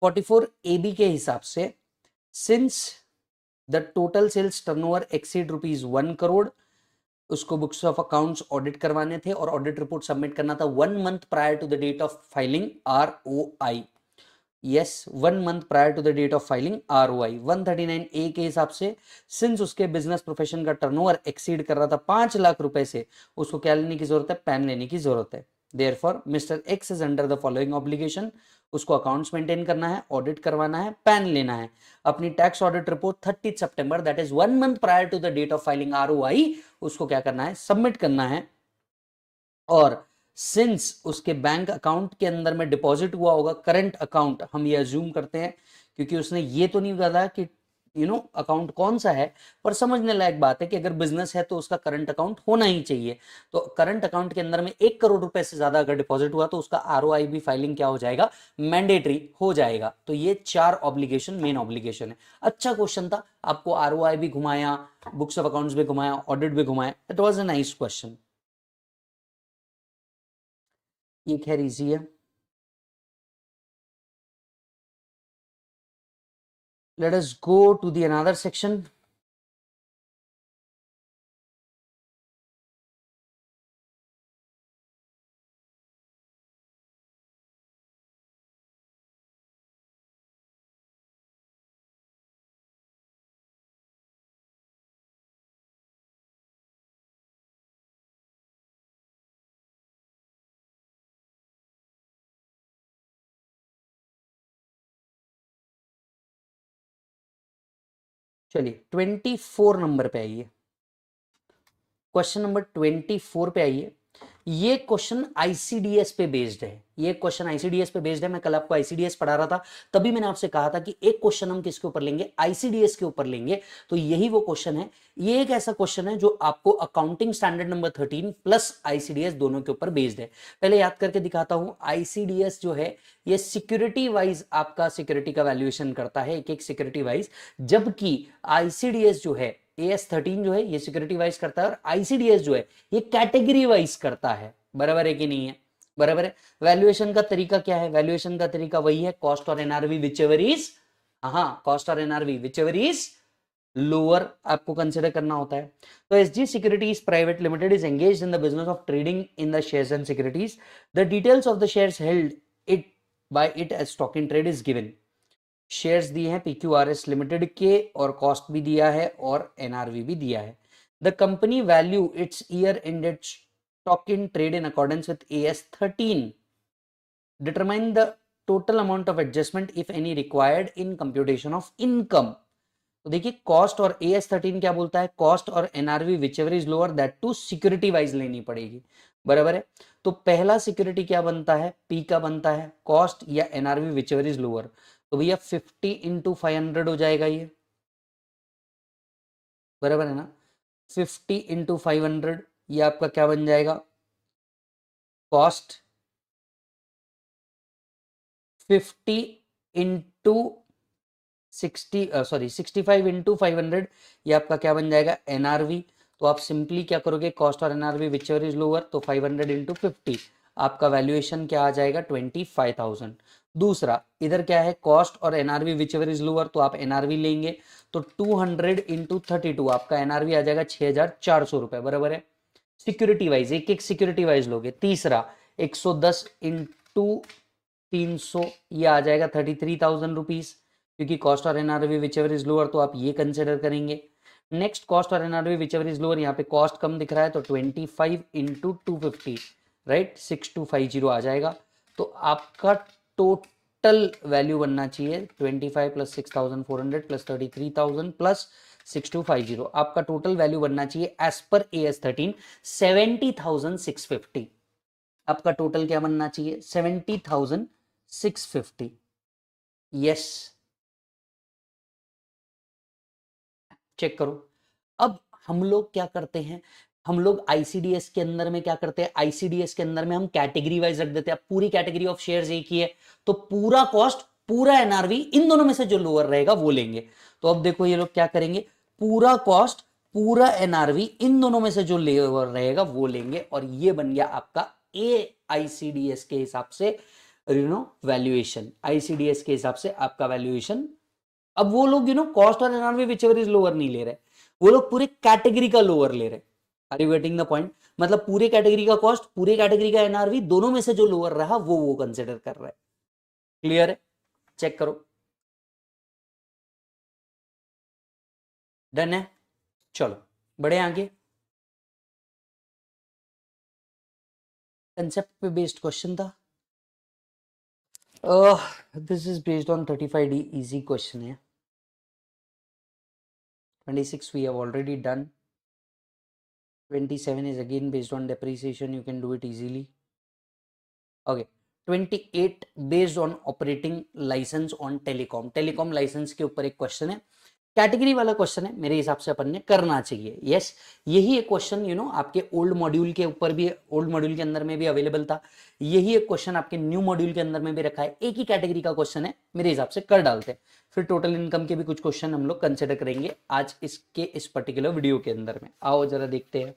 44AB के हिसाब से since the total sales turnover exceed ₹1 crore, उसको बुक्स ऑफ अकाउंट्स ऑडिट करवाने थे और ऑडिट रिपोर्ट सबमिट करना था 1 month prior to the date of filing ROI. yes 1 month prior to the date of filing ROI. 139A के हिसाब से सिंस उसके बिजनेस प्रोफेशन का टर्नओवर एक्सीड कर रहा था 5 लाख रुपए से, उसको क्या लेने की जरूरत है? पैन लेने की जरूरत है. Therefore mister X is under the following obligation, उसको अकाउंट्स मेंटेन करना है, ऑडिट करवाना है, पैन लेना है, अपनी टैक्स ऑडिट रिपोर्ट 30 सितंबर that is 1 month prior to the date of filing ROI उसको क्या करना है, सबमिट करना है। और सिंस उसके बैंक अकाउंट के अंदर में डिपॉजिट हुआ होगा करंट अकाउंट, हम ये अज्यूम करते हैं क्योंकि उसने ये तो नहीं बताया कि अकाउंट कौन सा है, पर समझने लायक बात है कि अगर बिजनेस है तो उसका करंट अकाउंट होना ही चाहिए। तो करंट अकाउंट के अंदर में 1 करोड़ रुपए से ज्यादा अगर डिपॉजिट हुआ तो उसका आरओआई भी फाइलिंग क्या हो जाएगा, मैंडेटरी हो जाएगा। तो ये 4 ऑब्लिगेशन मेन ऑब्लिगेशन है। अच्छा क्वेश्चन था, आपको आरओआई भी घुमाया, बुक्स ऑफ अकाउंट्स भी घुमाया, ऑडिट भी घुमाया, it was a nice question. ये खैर इजी है। Let us go to the another section. चलिए 24 नंबर पे आइए, क्वेश्चन नंबर 24 पे आइए। ये क्वेश्चन आईसीडीएस पे बेस्ड है, ये क्वेश्चन आईसीडीएस पे बेस्ड है। मैं कल आपको आईसीडीएस पढ़ा रहा था, तभी मैंने आपसे कहा था कि एक क्वेश्चन हम किसके ऊपर लेंगे, आईसीडीएस के ऊपर लेंगे। तो यही वो क्वेश्चन है। ये एक ऐसा क्वेश्चन है जो आपको accounting standard number 13 plus ICDS दोनों के ऊपर बेस्ड है। पहले याद करके दिखाता हूं, आईसीडीएस जो है ये सिक्योरिटी वाइज आपका सिक्योरिटी का वैल्यूएशन करता है, एक एक सिक्योरिटी वाइज, जबकि आईसीडीएस जो है AS13 जो है ये सिक्योरिटी वाइज करता है, और आईसीडीएस जो है ये कैटेगरी वाइज करता है। बराबर है कि नहीं है, बराबर है। वैल्यूएशन का तरीका क्या है, वैल्यूएशन का तरीका वही है, कॉस्ट और एनआरवी विच एवर इज, हाँ कॉस्ट और NRV whichever is lower आपको कंसिडर करना होता है। तो SG securities private limited is engaged in the business of trading in the shares and securities, the details of the shares held it by it as stock in trade is given. Shares दिए हैं पीक्यूआरएस लिमिटेड के, और कॉस्ट भी दिया है और एनआरवी भी दिया है। The company value it's year ended stock in trade in accordance with AS13, determine the total amount of adjustment if any required in computation of income. तो देखिए कॉस्ट और AS13 क्या बोलता है, कॉस्ट और NRV whichever is lower that to security wise लेनी पड़ेगी। बराबर है। तो पहला सिक्योरिटी क्या बनता है, पी का बनता है कॉस्ट या NRV whichever is lower. तो भैया 50 इंटू 500 हो जाएगा ये, बराबर है ना। 50 इंटू 500 ये आपका क्या बन जाएगा, कॉस्ट। 50 इंटू 65 इंटू 500 ये आपका क्या बन जाएगा, एनआरवी। तो आप सिंपली क्या करोगे, कॉस्ट और NRV whichever is lower, तो 500 इंटू 50 आपका वैल्यूएशन क्या आ जाएगा, 25,000। दूसरा इधर क्या है, कॉस्ट और NRV whichever is lower, तो आप एनआरवी लेंगे, तो 200 इंटू 32 आपका एनआरवी आ जाएगा 6,400 रुपए, बराबर है। सिक्योरिटी वाइज एक एक सिक्योरिटी वाइज लोगे। तीसरा 110 इंटू 300 ये आ जाएगा 33,000 रुपीज, क्योंकि कॉस्ट और NRV whichever is lower, तो आप ये कंसिडर करेंगे। नेक्स्ट कॉस्ट और NRV whichever is lower, यहाँ पे कॉस्ट कम दिख रहा है, तो 25 इंटू 250 राइट 6250 आ जाएगा। तो आपका टोटल वैल्यू बनना चाहिए 25 प्लस 6,400 प्लस 33,000 प्लस 6250, आपका टोटल वैल्यू बनना चाहिए एज पर AS13 70,650। आपका टोटल क्या बनना चाहिए, 70,650। यस, चेक करो। अब हम लोग क्या करते हैं, हम लोग आईसीडीएस के अंदर में क्या करते हैं, आईसीडीएस के अंदर में हम कैटेगरी वाइज रख देते हैं। पूरी कैटेगरी ऑफ शेयर्स एक ही है, तो पूरा कॉस्ट पूरा एनआरवी इन दोनों में से जो लोअर रहेगा वो लेंगे। तो अब देखो ये लोग क्या करेंगे, पूरा कॉस्ट पूरा एनआरवी इन दोनों में से जो लोअर रहेगा वो लेंगे, और ये बन गया आपका ए आईसीडीएस के हिसाब से वैल्यूएशन, आईसीडीएस के हिसाब से आपका वैल्यूएशन। अब वो लोग कॉस्ट और NRV whichever is lower नहीं ले रहे, वो लोग पूरे कैटेगरी का लोअर ले रहे। Are you getting the point, मतलब पूरे कैटेगरी का कॉस्ट पूरे कैटेगरी का एनआरवी दोनों में से जो लोअर रहा वो कंसिडर कर रहा है। क्लियर है, चेक करो। डन है, चलो बढ़े आगे। कंसेप्ट पे बेस्ड क्वेश्चन था। This is based on 35D, easy question है। 26 we have already done. 27 is again based on depreciation, you can do it easily. Okay, 28 based on operating license on telecom. Telecom license के ऊपर एक क्वेश्चन है, कैटेगरी वाला क्वेश्चन है, मेरे हिसाब से अपन ने करना चाहिए। यस, यही एक क्वेश्चन आपके ओल्ड मॉड्यूल के ऊपर भी, ओल्ड मॉड्यूल के अंदर में भी अवेलेबल था। यही एक क्वेश्चन आपके न्यू मॉड्यूल के अंदर में भी रखा है। एक ही कैटेगरी का क्वेश्चन है, मेरे हिसाब से कर डालते हैं। फिर टोटल इनकम के भी कुछ क्वेश्चन हम लोग कंसिडर करेंगे आज इसके इस पर्टिकुलर वीडियो के अंदर में। आओ जरा देखते हैं।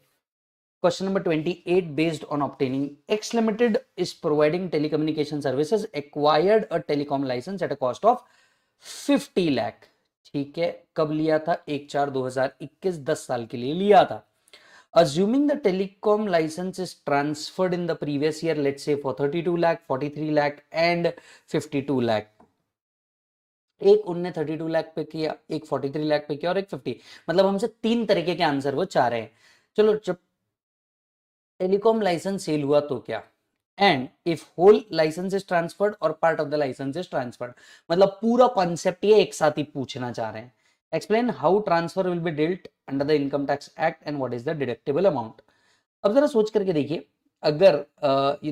Question number 28, based on obtaining, X Limited is providing telecommunication services, acquired a telecom license at a cost of 50 lakh। ठीक है, कब लिया था? 1/4/2021, 10 साल के लिए लिया था। Assuming the telecom license is transferred in the previous year, let's say for 32 lakh, 43 lakh and 52 lakh। एक उनने 32 लाख पे किया, एक 43 लाख पे किया और एक 50, मतलब हमसे तीन तरीके के आंसर वो चाह रहे हैं। चलो, जब टेलीकॉम लाइसेंस सेल हुआ तो क्या, and if whole licence is transferred or part of the licence is transferred, मतलब पूरा कॉन्सेप्ट ये एक साथ ही पूछना चाह रहे हैं। Explain how transfer will be dealt under the income tax act and what is the deductible amount. अब जरा सोच करके देखिए, अगर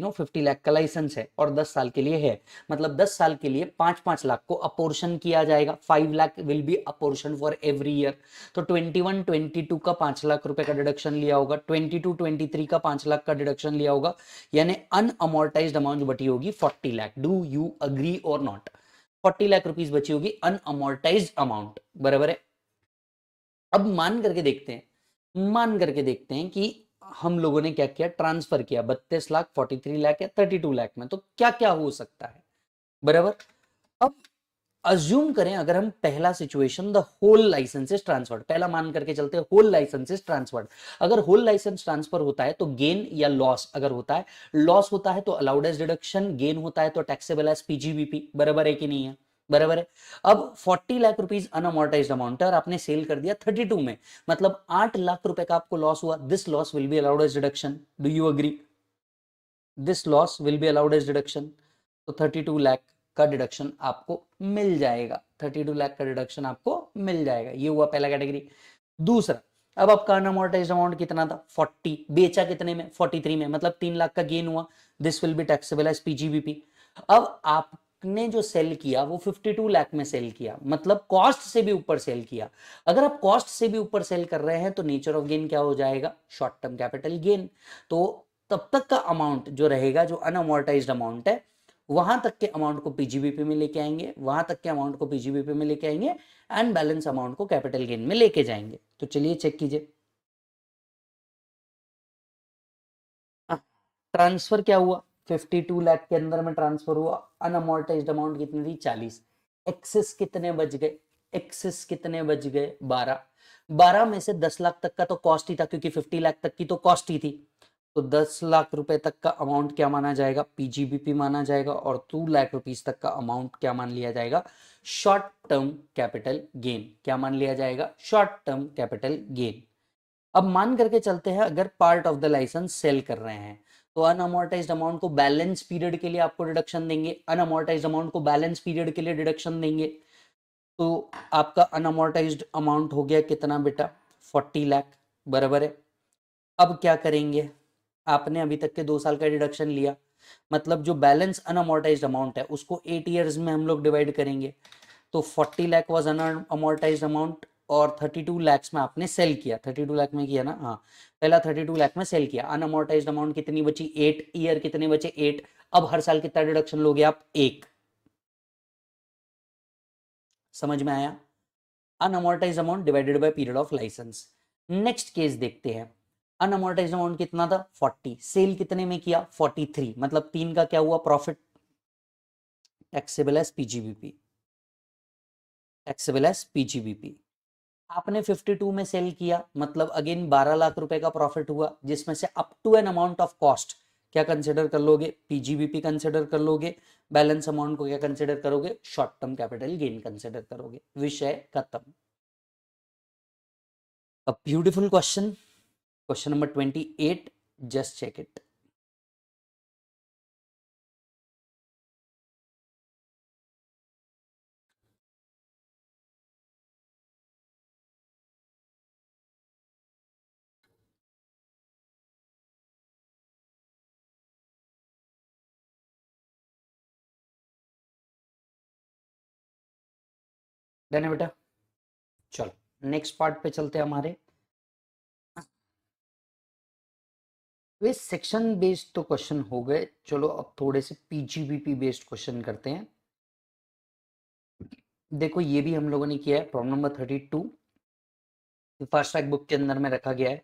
50 लाख का लाइसेंस है और 10 साल के लिए है, मतलब 10 साल के लिए 5-5 लाख को अपोर्शन किया जाएगा। 5 lakh will be apportion for every year. तो 21-22 का 5 लाख रुपए का डिडक्शन लिया होगा, 22-23 का 5 लाख का डिडक्शन लिया होगा, यानी अनअमोर्टाइज्ड अमाउंट बची होगी 40 लाख। डू यू अग्री और नॉट? 40 लाख रुपीज बची होगी अनअमोर्टाइज्ड अमाउंट, बराबर है। अब मान करके देखते हैं कि हम लोगों ने क्या किया, ट्रांसफर किया 32 लाख, 43 लाख या 32 लाख में, तो क्या क्या हो सकता है, बराबर। अब अज्यूम करें, अगर हम पहला situation, the whole licence is transferred, पहला मान करके चलते हैं होल लाइसेंस इज ट्रांसफर्ड। अगर होल लाइसेंस ट्रांसफर होता है तो गेन या लॉस, अगर होता है लॉस होता है तो अलाउड एज डिडक्शन, गेन होता है तो टैक्सेबल एज पीजीबीपी, बराबर है कि नहीं है? बराबर है। अब 40 लाख रुपीज अनअमोर्टाइज्ड अमाउंट है और आपने सेल कर दिया 32 में, मतलब 8 लाख रुपए का आपको लॉस हुआ। This loss will be allowed as deduction. Do you agree? This loss will be allowed as deduction. तो 32 लाख का डिडक्शन आपको मिल जाएगा, 32 लाख का डिडक्शन आपको मिल जाएगा। ये हुआ पहला कैटेगरी। दूसरा, अब आपका अनअमोर्टाइज्ड अमाउंट कितना था? 40, बेचा कितने में? 43 में, मतलब 3 लाख का गेन हुआ। This will be taxable as PGBP. अब आपने जो सेल किया वो 52 लाख में सेल किया, मतलब कॉस्ट से भी ऊपर सेल किया। अगर आप कॉस्ट से भी ऊपर सेल कर रहे हैं तो नेचर ऑफ गेन क्या हो जाएगा? Short term capital gain. तो तब तक का अमाउंट जो रहेगा, जो अनअमोर्टाइज्ड अमाउंट है, वहां तक के अमाउंट को पीजीबीपी में लेके आएंगे, वहां तक के अमाउंट को पीजीबीपी में लेके आएंगे एंड बैलेंस अमाउंट को कैपिटल गेन में लेके जाएंगे। तो चलिए चेक कीजिए, ट्रांसफर क्या हुआ? 52 लाख के अंदर में ट्रांसफर हुआ। अनअमोर्टाइज्ड अमाउंट कितनी थी? 40। एक्सेस कितने बच गए? एक्सेस कितने बच गए? 12। 12 में से 10 लाख तक का तो कॉस्ट ही था, क्योंकि 50 लाख तक की तो कॉस्ट ही थी। तो 10 लाख रुपए तक का अमाउंट क्या माना जाएगा? पीजीबीपी माना जाएगा। और 2 लाख रुपीस तक का अमाउंट क्या मान लिया जाएगा? Short term capital gain. क्या मान लिया जाएगा? Short term capital gain. अब मान करके चलते हैं, अगर part of the license sell कर रहे हैं तो अनअमोर्टाइज्ड अमाउंट को बैलेंस पीरियड के लिए आपको डिडक्शन देंगे, अनअमोर्टाइज्ड अमाउंट को बैलेंस पीरियड के लिए डिडक्शन देंगे। तो आपका अनअमोर्टाइज्ड अमाउंट हो गया कितना बेटा? 40 लाख, बराबर है। अब क्या करेंगे, आपने अभी तक के 2 साल का डिडक्शन लिया, मतलब जो बैलेंस अनअमोर्टाइज्ड अमाउंट है उसको 8 ईयर्स में हम लोग डिवाइड करेंगे। तो 40 लाख वाज अनअमोर्टाइज्ड अमाउंट और 32 लाख में आपने सेल किया, 32 लाख में किया ना, हाँ, पहला 32 लाख में सेल किया। अनअमोर्टाइज्ड अमाउंट कितनी बची? 8 ईयर कितने बचे? 8। अब हर साल कितना डिडक्शन लोगे आप? 1। समझ में आया? Unamortised amount divided by period of licence. Next case देखते हैं, अनअमोर्टाइज्ड अमाउंट कितना था? 40। सेल कितने में किया? 43, मतलब 3 का क्या हुआ? Profit. Taxable as PGBP, taxable as PGBP. आपने 52 में सेल किया, मतलब अगेन 12 लाख रुपए का प्रॉफिट हुआ, जिसमें से up to an amount of cost क्या कंसिडर कर लोगे? पीजीबीपी कंसिडर कर लोगे। बैलेंस अमाउंट को क्या कंसिडर करोगे? Short term capital gain consider करोगे। विषय खत्म। A beautiful question, question number 28, just check it. Done है बेटा? चलो नेक्स्ट पार्ट पे चलते हैं हमारे। वे सेक्शन बेस्ड तो क्वेश्चन हो गए, चलो अब थोड़े से पीजीबीपी बेस्ड क्वेश्चन करते हैं। देखो ये भी हम लोगों ने किया है, problem number 32 fast track book के अंदर में रखा गया है।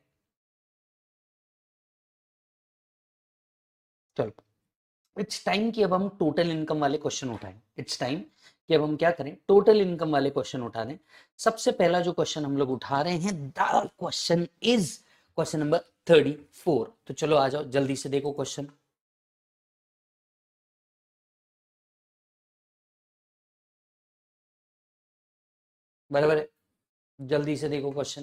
चलो इट्स टाइम कि अब हम टोटल इनकम वाले क्वेश्चन उठाएं। इट्स टाइम कि अब हम क्या करें, टोटल इनकम वाले क्वेश्चन उठा दें। सबसे पहला जो क्वेश्चन हम लोग उठा रहे हैं, the question is question number 34। तो चलो आ जाओ जल्दी से देखो क्वेश्चन। बराबर है, जल्दी से देखो क्वेश्चन।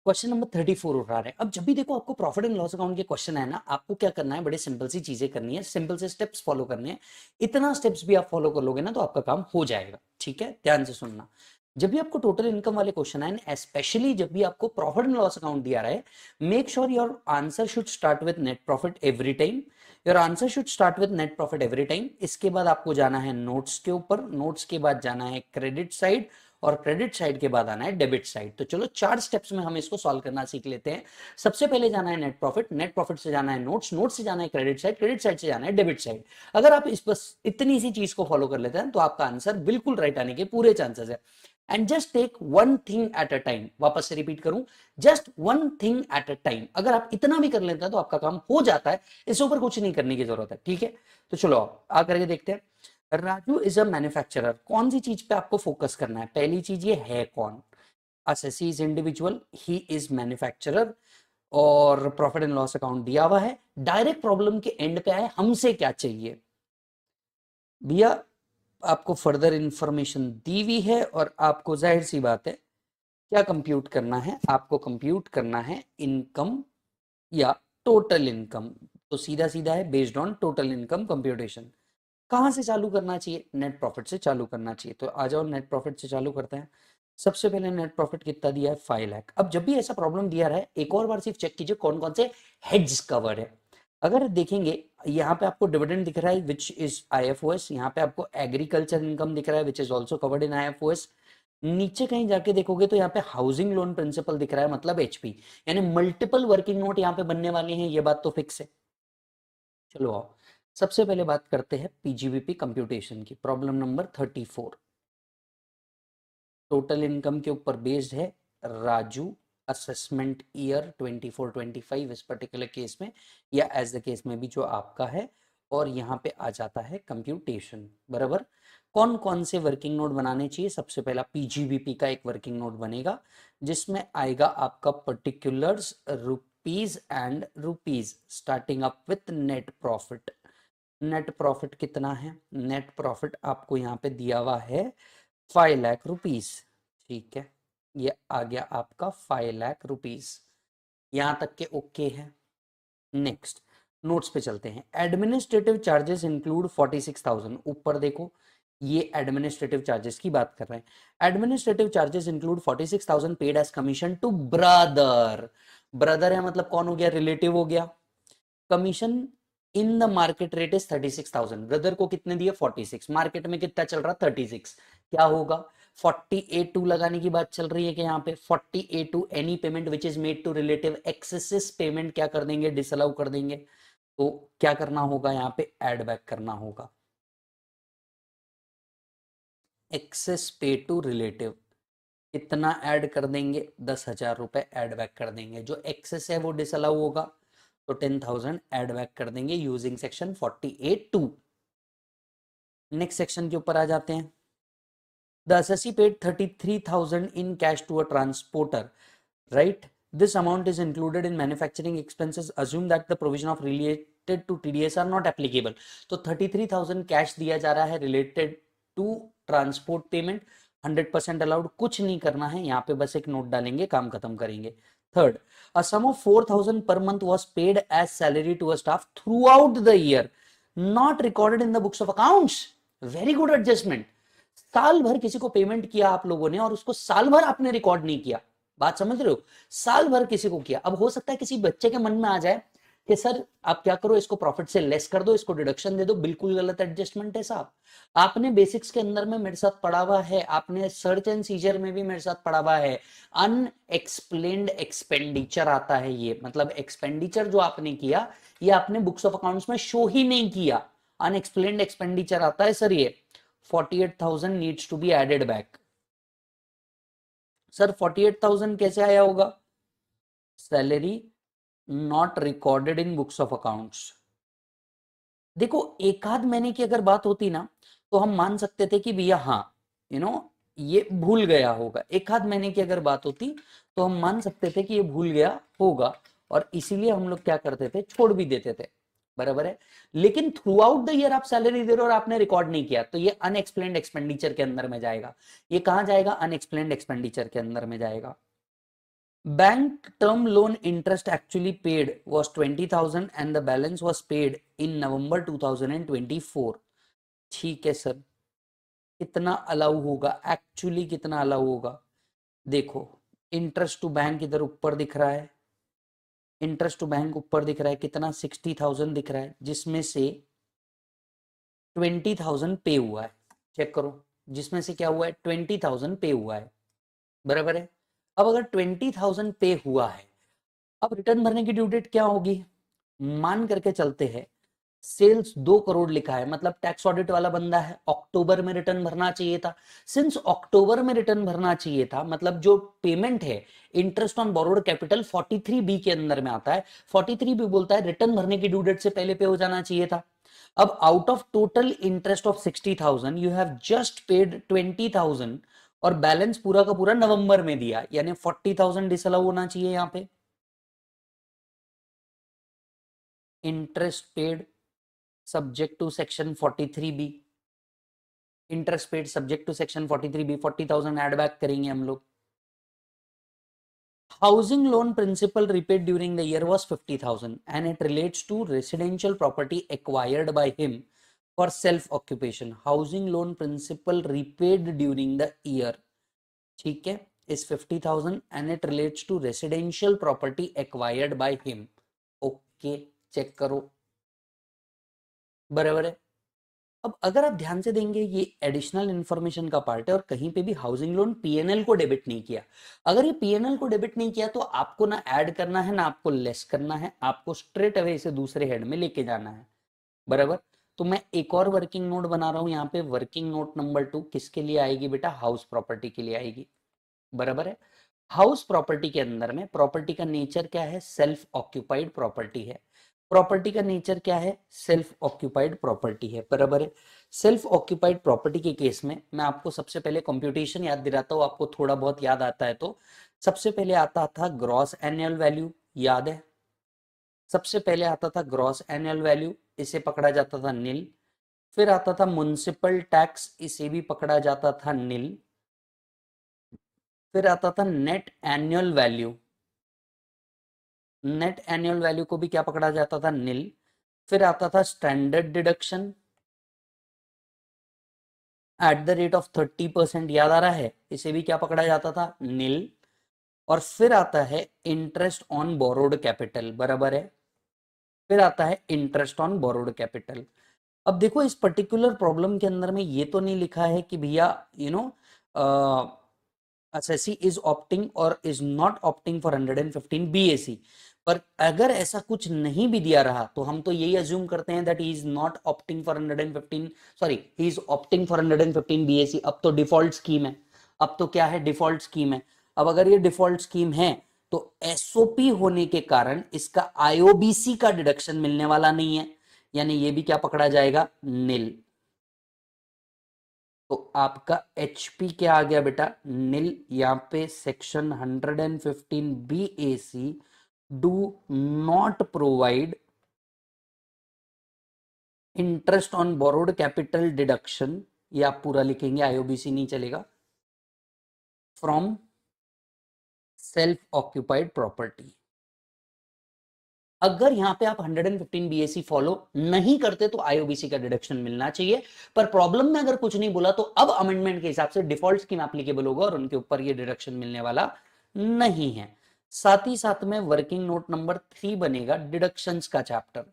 क्वेश्चन नंबर 34 उठा रहे हैं। अब जब भी देखो आपको प्रॉफिट एंड लॉस अकाउंट के क्वेश्चन है ना, आपको क्या करना है, बड़े सिंपल सी चीजें करनी है, सिंपल से स्टेप्स फॉलो करने हैं। इतना स्टेप्स भी आप फॉलो कर लोगे ना तो आपका काम हो जाएगा। ठीक है, ध्यान से सुनना। जब भी आपको टोटल इनकम वाले क्वेश्चन आए, स्पेशली जब भी आपको प्रॉफिट एंड लॉस अकाउंट दिया रहा है, make sure your answer should start with net profit every time. Your answer should start with net profit every time. इसके बाद आपको जाना है नोट्स के ऊपर, नोट्स के बाद जाना है क्रेडिट साइड, और क्रेडिट साइड के बाद आना है डेबिट साइड। तो चलो 4 स्टेप्स में हम इसको सॉल्व करना सीख लेते हैं। सबसे पहले जाना है नेट प्रॉफिट, नेट प्रॉफिट से जाना है नोट्स, नोट्स से जाना है क्रेडिट साइड, क्रेडिट साइड से जाना है डेबिट साइड। अगर आप इस बस इतनी सी चीज को फॉलो कर लेते हैं तो आपका आंसर बिल्कुल राइट आने के पूरे चांसेस है। And just take one thing at a time. वापस से रिपीट करूं, just one thing at a time. अगर आप इतना भी कर लेते हैं तो आपका काम हो जाता है, इसके ऊपर कुछ नहीं करने की जरूरत है। ठीक है, तो चलो आ करके देखते हैं। Raju is a manufacturer. कौन सी चीज पे आपको फोकस करना है? पहली चीज ये है कौन, assessee is individual, he is manufacturer, और प्रॉफिट एंड लॉस अकाउंट दिया हुआ है। डायरेक्ट प्रॉब्लम के एंड पे आए, हमसे क्या चाहिए भैया? आपको फर्दर इंफॉर्मेशन दी हुई है और आपको जाहिर सी बात है क्या कंप्यूट करना है, आपको कंप्यूट करना है इनकम या टोटल इनकम। तो सीधा सीधा है based on total income computation. कहां से चालू करना चाहिए? नेट प्रॉफिट से चालू करना चाहिए। तो आ जाओ नेट प्रॉफिट से चालू करते हैं। सबसे पहले नेट प्रॉफिट कितना दिया है? 5 लाख। अब जब भी ऐसा प्रॉब्लम दिया रहा है, एक और बार सिर्फ चेक कीजिए कौन कौन से हेड्स कवर है। अगर देखेंगे यहाँ पे आपको डिविडेंड दिख रहा है विच इज आईएफओएस, यहाँ पे आपको एग्रीकल्चर इनकम दिख रहा है which is also covered in IFOS. नीचे कहीं जाके देखोगे तो यहाँ पे हाउसिंग लोन प्रिंसिपल दिख रहा है, मतलब एचपी, यानी मल्टीपल वर्किंग नोट यहाँ पे बनने वाले हैं, ये बात तो फिक्स है। चलो आओ सबसे पहले बात करते हैं पीजीबीपी कंप्यूटेशन की। प्रॉब्लम नंबर 34 टोटल इनकम के ऊपर बेस्ड है। राजू असेसमेंट ईयर 24-25 इस पर्टिकुलर केस में, या एज द केस में भी जो आपका है, और यहाँ पे आ जाता है कंप्यूटेशन। बराबर, कौन कौन से वर्किंग नोट बनाने चाहिए? सबसे पहला पीजीबीपी का एक वर्किंग नोट बनेगा जिसमें आएगा आपका particulars rupees and rupees, starting up with net profit. Net profit कितना है? नेट प्रॉफिट आपको यहाँ पे दिया हुआ है 5 लाख रुपीज। ठीक है, ये आ गया आपका 5 लाख रुपीज। यहां तक के ओके है। नेक्स्ट नोट्स पे चलते हैं। Administrative charges include 46,000। ऊपर देखो, ये एडमिनिस्ट्रेटिव चार्जेस की बात कर रहे हैं। Administrative charges include 46,000 paid as commission to brother. Brother है मतलब कौन हो गया? रिलेटिव हो गया। Commission in the market rate is 36,000। Brother को कितने दिए? 46। मार्केट में कितना चल रहा? 36। क्या होगा? 48(2) लगाने की बात चल रही है कि यहाँ पे 48(2) any payment which is made to relative excessive payment क्या कर देंगे? डिसअलाउ कर देंगे। तो क्या करना होगा? यहाँ पे एड बैक करना होगा। एक्सेस पे टू रिलेटिव कितना ऐड कर देंगे? 10,000 रुपए ऐड बैक कर देंगे। जो एक्सेस है वो डिसअलाउ होगा तो 10,000 ऐड बैक कर देंगे यूजिंग सेक्शन 48(2). नेक्स्ट सेक्शन के ऊपर आ जाते हैं। The assessee paid 33,000 in cash to a transporter, right? This amount is included in manufacturing expenses. Assume that the provision of related to TDS are not applicable. तो 33,000 कैश दिया जा रहा है related to transport payment, 100% allowed, कुछ नहीं करना है यहाँ पे, बस एक नोट डालेंगे, काम खत्म करेंगे। Third, a sum of 4,000 per month was paid as salary to a staff throughout the year, not recorded in the books of accounts. Very good adjustment. साल भर किसी को पेमेंट किया आप लोगों ने और उसको साल भर आपने रिकॉर्ड नहीं किया। बात समझ रहे हो? साल भर किसी को किया। अब हो सकता है किसी बच्चे के मन में आ जाए कि सर आप क्या करो, इसको प्रॉफिट से लेस कर दो, इसको डिडक्शन दे दो। बिल्कुल गलत एडजस्टमेंट है साहब। आपने बेसिक्स के अंदर में मेरे साथ पढ़ा हुआ है, आपने सर्च एंड सीजर में भी मेरे साथ पढ़ा हुआ है, अनएक्सप्लेन्ड एक्सपेंडिचर आता है ये, मतलब एक्सपेंडिचर जो आपने किया ये आपने बुक्स ऑफ अकाउंट्स में शो ही नहीं किया, अनएक्सप्लेन्ड एक्सपेंडिचर आता है सर ये। 48,000 needs to be added back. Sir 48,000 कैसे आया होगा? Salary not recorded in books of accounts. देखो एक आध महीने की अगर बात होती ना तो हम मान सकते थे कि भैया हाँ ये भूल गया होगा। एक आध महीने की अगर बात होती तो हम मान सकते थे कि ये भूल गया होगा, और इसीलिए हम लोग क्या करते थे, छोड़ भी देते थे। बराबर है। लेकिन थ्रू आउट द ईयर आप सैलरी दे रहे हो और आपने रिकॉर्ड नहीं किया, तो ये अनएक्सप्लेन्ड एक्सपेंडिचर के अंदर में जाएगा। ये कहां जाएगा? अनएक्सप्लेन्ड एक्सपेंडिचर के अंदर में जाएगा। Bank term loan interest actually paid was 20,000 and the balance was paid in November 2024. ठीक है सर, कितना अलाउ होगा? एक्चुअली कितना अलाउ होगा? देखो इंटरेस्ट टू बैंक इधर ऊपर दिख रहा है, इंटरेस्ट टू बैंक ऊपर दिख रहा है, कितना? 60,000 दिख रहा है, जिसमें से 20,000 पे हुआ है। चेक करो, जिसमें से क्या हुआ है? 20,000 पे हुआ है। बराबर है। अब अगर 20,000 पे हुआ है, अब रिटर्न भरने की ड्यू डेट क्या होगी? मान करके चलते हैं सेल्स 2 करोड़ लिखा है, मतलब टैक्स ऑडिट वाला बंदा है, अक्टूबर में रिटर्न भरना चाहिए था। सिंस अक्टूबर में रिटर्न भरना चाहिए था, मतलब जो पेमेंट है interest on borrowed capital 43B के अंदर में आता है। 43B बोलता है रिटर्न भरने की ड्यू डेट से पहले पे हो जाना चाहिए था। अब out of total interest of 60,000 you have just paid 20,000 और बैलेंस पूरा का पूरा नवंबर में दिया, यानी 40,000 डिसअलाउ होना चाहिए यहां पे। Interest paid subject to section 43B, interest paid subject to section 43B, 40,000 add back करेंगे हम लोग। Housing loan principal repaid during the year was 50,000 and it relates to residential property acquired by him for self occupation. Housing loan principal repaid during the year, ठीक है, is 50,000 and it relates to residential property acquired by him. Okay, check करो। बराबर है। अब अगर आप ध्यान से देंगे ये एडिशनल इंफॉर्मेशन का पार्ट है, और कहीं पे भी हाउसिंग लोन पीएनएल को डेबिट नहीं किया। अगर ये पीएनएल को डेबिट नहीं किया तो आपको ना ऐड करना है ना आपको लेस करना है, आपको स्ट्रेट अवे इसे दूसरे हेड में लेके जाना है। बराबर। तो मैं एक और वर्किंग नोट बना रहा हूं यहाँ पे। वर्किंग नोट नंबर 2 किसके लिए आएगी बेटा? हाउस प्रॉपर्टी के लिए आएगी। बराबर है। हाउस प्रॉपर्टी के अंदर में प्रॉपर्टी का नेचर क्या है? सेल्फ ऑक्यूपाइड प्रॉपर्टी है। प्रॉपर्टी का नेचर क्या है? सेल्फ ऑक्यूपाइड प्रॉपर्टी है। बराबर है। सेल्फ ऑक्यूपाइड प्रॉपर्टी के केस में मैं आपको सबसे पहले कंप्यूटेशन याद दिलाता हूं, आपको थोड़ा बहुत याद आता है तो। सबसे पहले आता था ग्रॉस एनुअल वैल्यू, याद है? सबसे पहले आता था ग्रॉस एनुअल वैल्यू, इसे पकड़ा जाता था नील। फिर आता था म्युनिसिपल टैक्स, इसे भी पकड़ा जाता था नील। फिर आता था net annual value, net annual value को भी क्या पकड़ा जाता था? नील। फिर आता था standard deduction at the rate of 30%, याद आ रहा है? इसे भी क्या पकड़ा जाता था? नील। और फिर आता है इंटरेस्ट ऑन बोरोड कैपिटल। बराबर है। फिर आता है इंटरेस्ट ऑन बोरोड कैपिटल। अब देखो इस पर्टिकुलर प्रॉब्लम के अंदर में ये तो नहीं लिखा है कि भैया assessee is opting or is not opting for 115 BAC, पर अगर ऐसा कुछ नहीं भी दिया रहा तो हम तो यही अज्यूम करते हैं that he is not opting for 115, sorry he is opting for 115 BAC। अब तो डिफॉल्ट स्कीम है, अब तो क्या है? डिफॉल्ट स्कीम है। अब अगर ये डिफॉल्ट स्कीम है तो एसओपी होने के कारण इसका आईओबीसी का डिडक्शन मिलने वाला नहीं है, यानी ये भी क्या पकड़ा जाएगा? नील। तो आपका एचपी क्या आ गया बेटा? नील। यहां पे section 115 BAC do not provide interest on borrowed capital deduction, ये आप पूरा लिखेंगे, आईओबीसी नहीं चलेगा, फ्रॉम सेल्फ ऑक्यूपाइड प्रॉपर्टी। अगर यहां पे आप 115 BAC फॉलो नहीं करते तो आईओबीसी का डिडक्शन मिलना चाहिए, पर प्रॉब्लम में अगर कुछ नहीं बोला तो अब अमेंडमेंट के हिसाब से डिफॉल्ट स्कीम एप्लीकेबल होगा और उनके ऊपर ये डिडक्शन मिलने वाला नहीं है। साथ ही साथ में वर्किंग नोट नंबर 3 बनेगा डिडक्शंस का चैप्टर।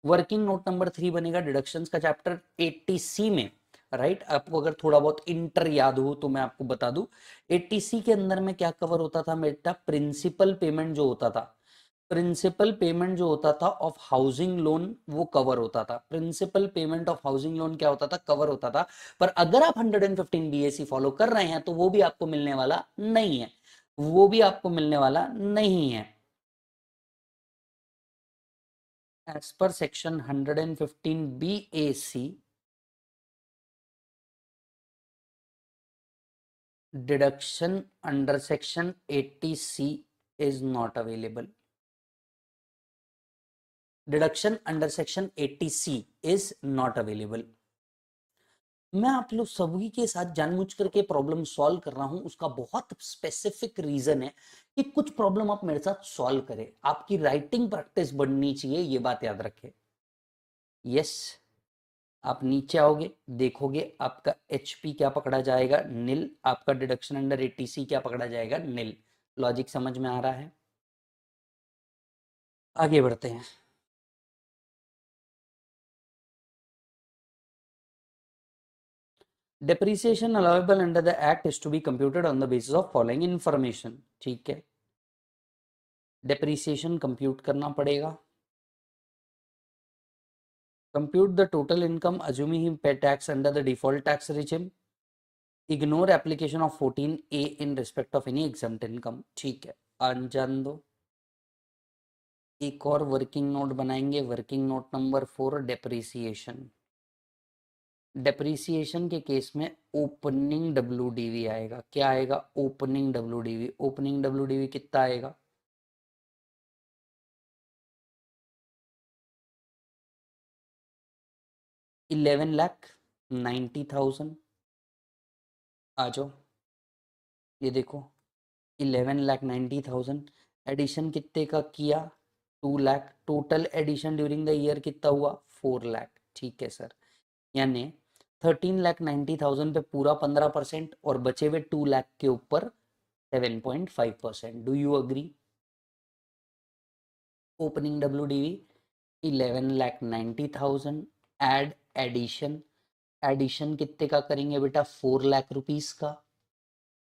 वर्किंग नोट नंबर 3 बनेगा डिडक्शंस का चैप्टर 80C में। राइट, आपको अगर थोड़ा बहुत इंटर याद हो तो मैं आपको बता दूं, 80C के अंदर में क्या कवर होता था बेटा, प्रिंसिपल पेमेंट जो होता था, प्रिंसिपल पेमेंट जो होता था ऑफ हाउसिंग लोन वो कवर होता था। Principal payment of housing loan क्या होता था, कवर होता था। पर अगर आप 115 बीएसी फॉलो कर रहे हैं तो वो भी आपको मिलने वाला नहीं है, वो भी आपको मिलने वाला नहीं है। एज पर section 115 BAC, deduction under section 80C is not available. Deduction under section 80C is not available. मैं आप लोग सभी के साथ जानबूझ करके प्रॉब्लम सॉल्व कर रहा हूं, उसका बहुत स्पेसिफिक रीजन है कि कुछ प्रॉब्लम आप मेरे साथ सॉल्व करें, आपकी राइटिंग प्रैक्टिस बढ़नी चाहिए, ये बात याद रखें। यस, आप नीचे आओगे, देखोगे आपका HP क्या पकड़ा जाएगा, नील। आपका डिडक्शन अंडर 80C क्या पकड़ा जाएगा, नील। लॉजिक समझ में आ रहा है? आगे बढ़ते हैं। Depreciation allowable under the act is to be computed on the basis of following information. ठीक है, डेप्रिसिएशन कंप्यूट करना पड़ेगा। Compute the total income assuming he pay tax under the default tax regime. Ignore application of 14A in respect of any exempt income. ठीक है, अनजान दो। एक और वर्किंग नोट बनाएंगे, working note number 4, depreciation. Depreciation के केस में ओपनिंग WDV आएगा। क्या आएगा, ओपनिंग WDV। ओपनिंग WDV कितना आएगा, 11,90,000। आ जाओ, ये देखो 11,90,000। एडिशन कितने का किया, 2 lakh. Total addition during the year कितना हुआ, 4 लाख। ठीक है सर, यानी 13,90,000 पे पूरा 15% और बचे हुए 2 लाख के ऊपर 7.5%। Do you agree? Opening WDV 11,90,000, add addition. Addition कितने का करेंगे बेटा, 4 लाख रुपीस का।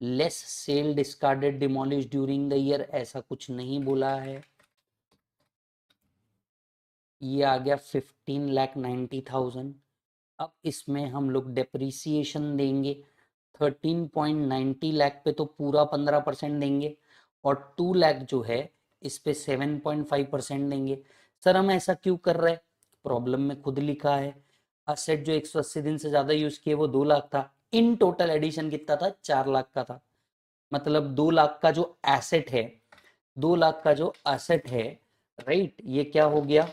Less sale discarded demolish during the year, ऐसा कुछ नहीं बोला है। ये आ गया 15,90,000। अब इसमें हम लोग डेप्रिसिएशन देंगे 13.90 लाख पे, तो पूरा 15% देंगे, और 2 लाख जो है इस पे 7.5% देंगे। सर हम ऐसा क्यों कर रहे हैं, प्रॉब्लम में खुद लिखा है, असेट जो 180 दिन से ज्यादा यूज किए वो 2 लाख था। इन टोटल एडिशन कितना था, 4 लाख का था। मतलब 2 लाख का जो एसेट है, 2 लाख का जो एसेट है, राइट, ये क्या हो गया,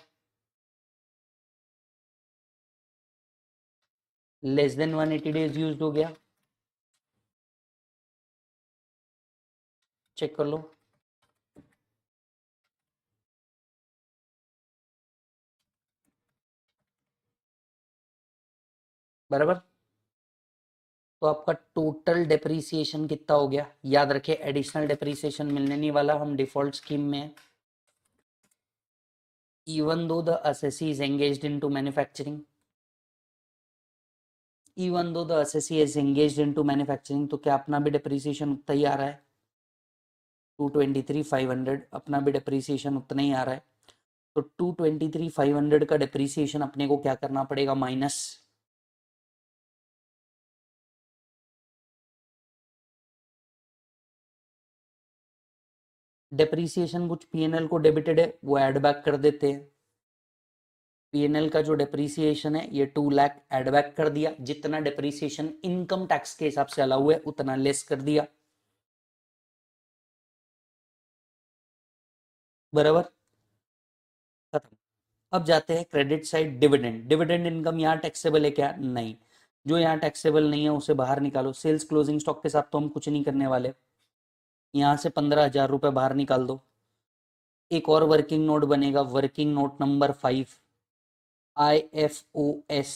लेस देन 180 डेज यूज हो गया। चेक कर लो। बराबर, तो आपका टोटल डेप्रीसिएशन कितना हो गया, याद रखे एडिशनल डेप्रीसिएशन मिलने नहीं वाला, हम डिफॉल्ट स्कीम में। even though the assessee is engaged into manufacturing, even though the assessee is engaged into manufacturing, तो क्या अपना भी डेप्रीसिएशन उतना ही आ रहा है, 223,500 अपना भी डेप्रीसिएशन उतना ही आ रहा है। तो 223,500 का डेप्रीसिएशन अपने को क्या करना पड़ेगा, माइनस। डेप्रीसिएशन कुछ पीएनएल को डेबिटेड है वो ऐड बैक कर देते हैं। पीएनएल का जो डेप्रीसिएशन है ये 2 लाख ऐड बैक कर दिया, जितना डेप्रीसिएशन इनकम टैक्स के हिसाब से अलाउ है उतना लेस कर दिया। बराबर, खत्म। अब जाते हैं credit side, dividend. Dividend income यहाँ टैक्सेबल है क्या, नहीं। जो यहाँ टैक्सेबल नहीं है उसे बाहर निकालो। सेल्स क्लोजिंग स्टॉक के साथ तो हम कुछ नहीं करने वाले, यहाँ से 15,000 रुपए बाहर निकाल दो। एक और वर्किंग नोट बनेगा, working note number 5, IFOS।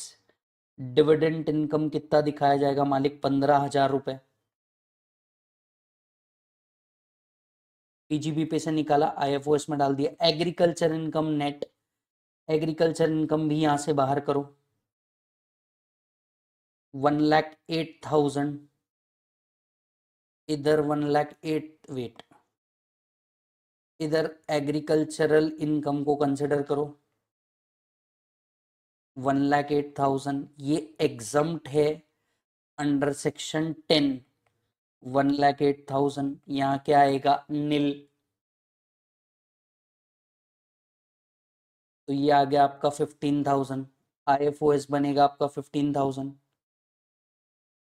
Dividend income कितना दिखाया जाएगा मालिक, 15,000 रुपए। पीजीबीपी से निकाला, आईएफओएस में डाल दिया। Agriculture income net, agriculture income भी यहां से बाहर करो, 1,08,000, इधर 1,08,000, वेट, इधर एग्रीकल्चरल इनकम को कंसिडर करो, 1,08,000, ये एग्जम्प्ट है अंडर सेक्शन 10, 1,08,000, यहाँ क्या आएगा, नील, तो ये आ गया आपका 15,000, आईएफओएस बनेगा आपका 15,000,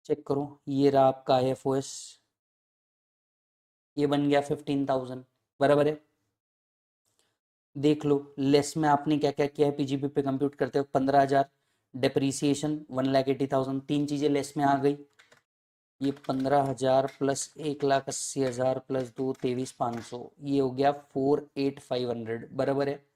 चेक करो, ये रहा आपका आईएफओएस, ये बन गया 15,000, बराबर है। देख लो लेस में आपने क्या क्या किया है, पीजीपी पे कंप्यूट करते हो 15,000, डिप्रीसिएशन 1,80,000, तीन चीजें लेस में आ गई, ये 15,000 प्लस 1,80,000 प्लस 2,23,500, ये हो गया 4,8,500, बराबर है।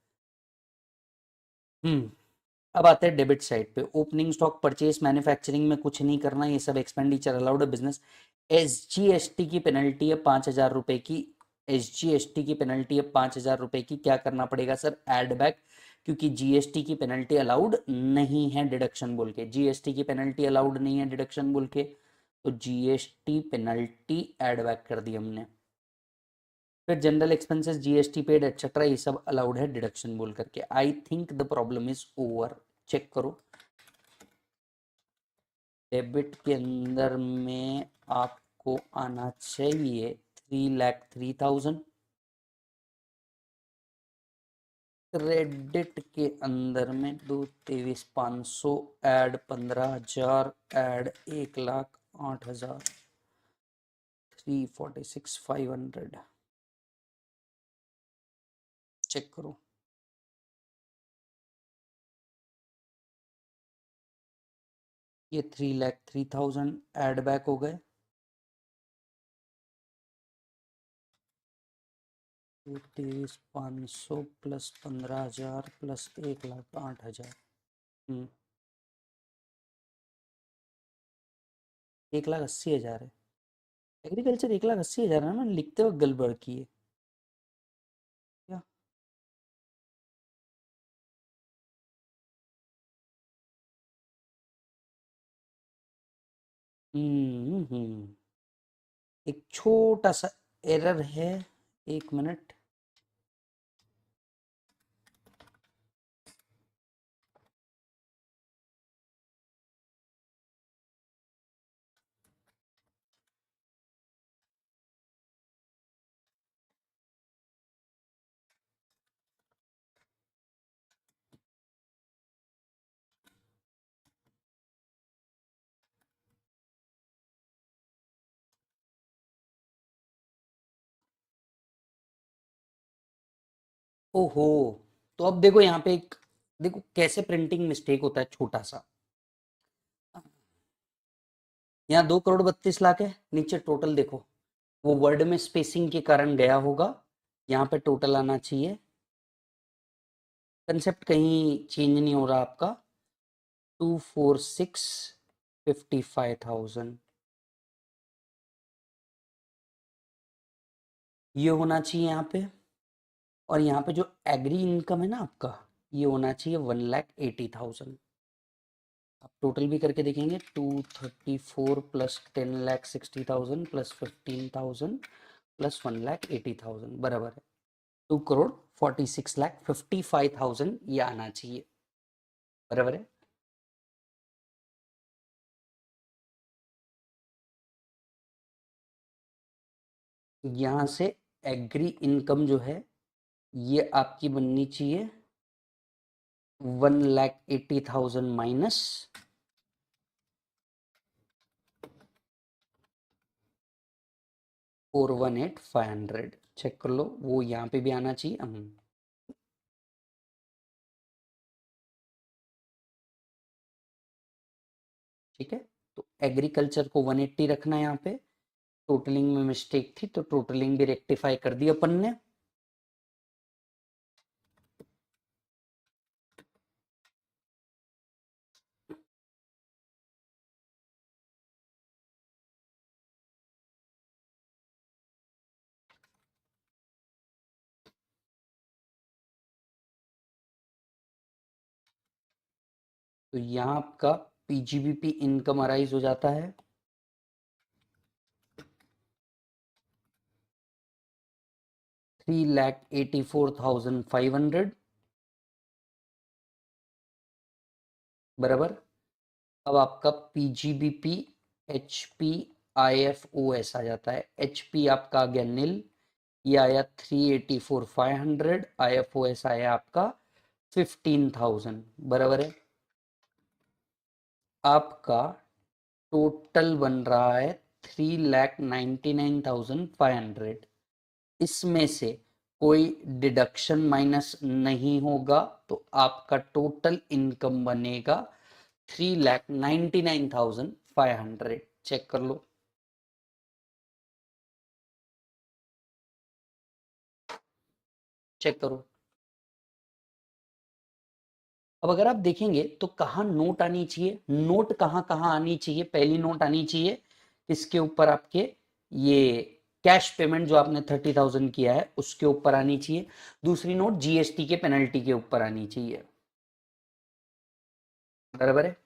अब आते हैं डेबिट साइड पे, ओपनिंग स्टॉक, परचेस, मैन्युफैक्चरिंग में कुछ नहीं करना, ये सब एक्सपेंडिचर अलाउड है बिजनेस। एसजीएसटी की पेनल्टी है 5,000 रुपए की, एसजीएसटी की पेनल्टी है 5,000 रुपए की, क्या करना पड़ेगा सर, एड बैक, क्योंकि जीएसटी की पेनल्टी अलाउड नहीं है डिडक्शन बोल के, जीएसटी की पेनल्टी अलाउड नहीं है डिडक्शन बोल के, तो जीएसटी पेनल्टी एड बैक कर दी हमने। फिर general expenses, GST paid etcetera, ये सब अलाउड है डिडक्शन बोल करके। I think the problem is over, check करो, डेबिट के अंदर में आपको आना चाहिए 3,03,000, क्रेडिट के अंदर में 2,23,500 ऐड 15,000 ऐड 1,08,000, 346,500, चेक करो, ये 3,03,000 ऐड बैक हो गए, 23,500 प्लस 15,000 प्लस 1,08,000, 1,80,000 है, एग्रीकल्चर 1,80,000 है ना, लिखते वक्त गड़बड़ की है क्या? हम्म, एक छोटा सा एरर है, एक मिनट, ओहो, तो अब देखो यहाँ पे एक, देखो कैसे प्रिंटिंग मिस्टेक होता है छोटा सा, यहाँ 2,32,00,000 है, नीचे टोटल देखो, वो वर्ड में स्पेसिंग के कारण गया होगा, यहाँ पे टोटल आना चाहिए, कंसेप्ट कहीं चेंज नहीं हो रहा आपका, 246,55,000, ये होना चाहिए यहाँ पे, और यहाँ पे जो एग्री इनकम है ना आपका, ये होना चाहिए 1,80,000, आप टोटल भी करके देखेंगे, 234 प्लस 10,60,000 प्लस 15,000 प्लस 1,80,000, बराबर है 2,46,55,000, ये आना चाहिए, बराबर है। यहाँ से एग्री इनकम जो है ये आपकी बननी चाहिए 1,80,000 माइनस 418,500, चेक कर लो, वो यहाँ पे भी आना चाहिए। ठीक है, तो एग्रीकल्चर को 180 रखना है यहाँ पे, टोटलिंग में मिस्टेक थी तो टोटलिंग भी रेक्टिफाई कर दी अपन ने। तो यहाँ आपका पीजीबीपी इनकम अराइज हो जाता है 3,84,500 बराबर। अब आपका पीजीबीपी एचपी आईएफओएस आ जाता है। एचपी आपका आ गया नील, ये आया 384,500, आईएफओएस आया आपका 15,000 बराबर है। आपका टोटल बन रहा है 3,99,500। इसमें से कोई डिडक्शन माइनस नहीं होगा तो आपका टोटल इनकम बनेगा 3,99,500। चेक कर लो। चेक करो। अब अगर आप देखेंगे तो कहाँ नोट आनी चाहिए, नोट कहाँ कहाँ आनी चाहिए। पहली नोट आनी चाहिए इसके ऊपर आपके ये कैश पेमेंट जो आपने 30,000 किया है उसके ऊपर आनी चाहिए। दूसरी नोट जीएसटी के पेनल्टी के ऊपर आनी चाहिए, बराबर है।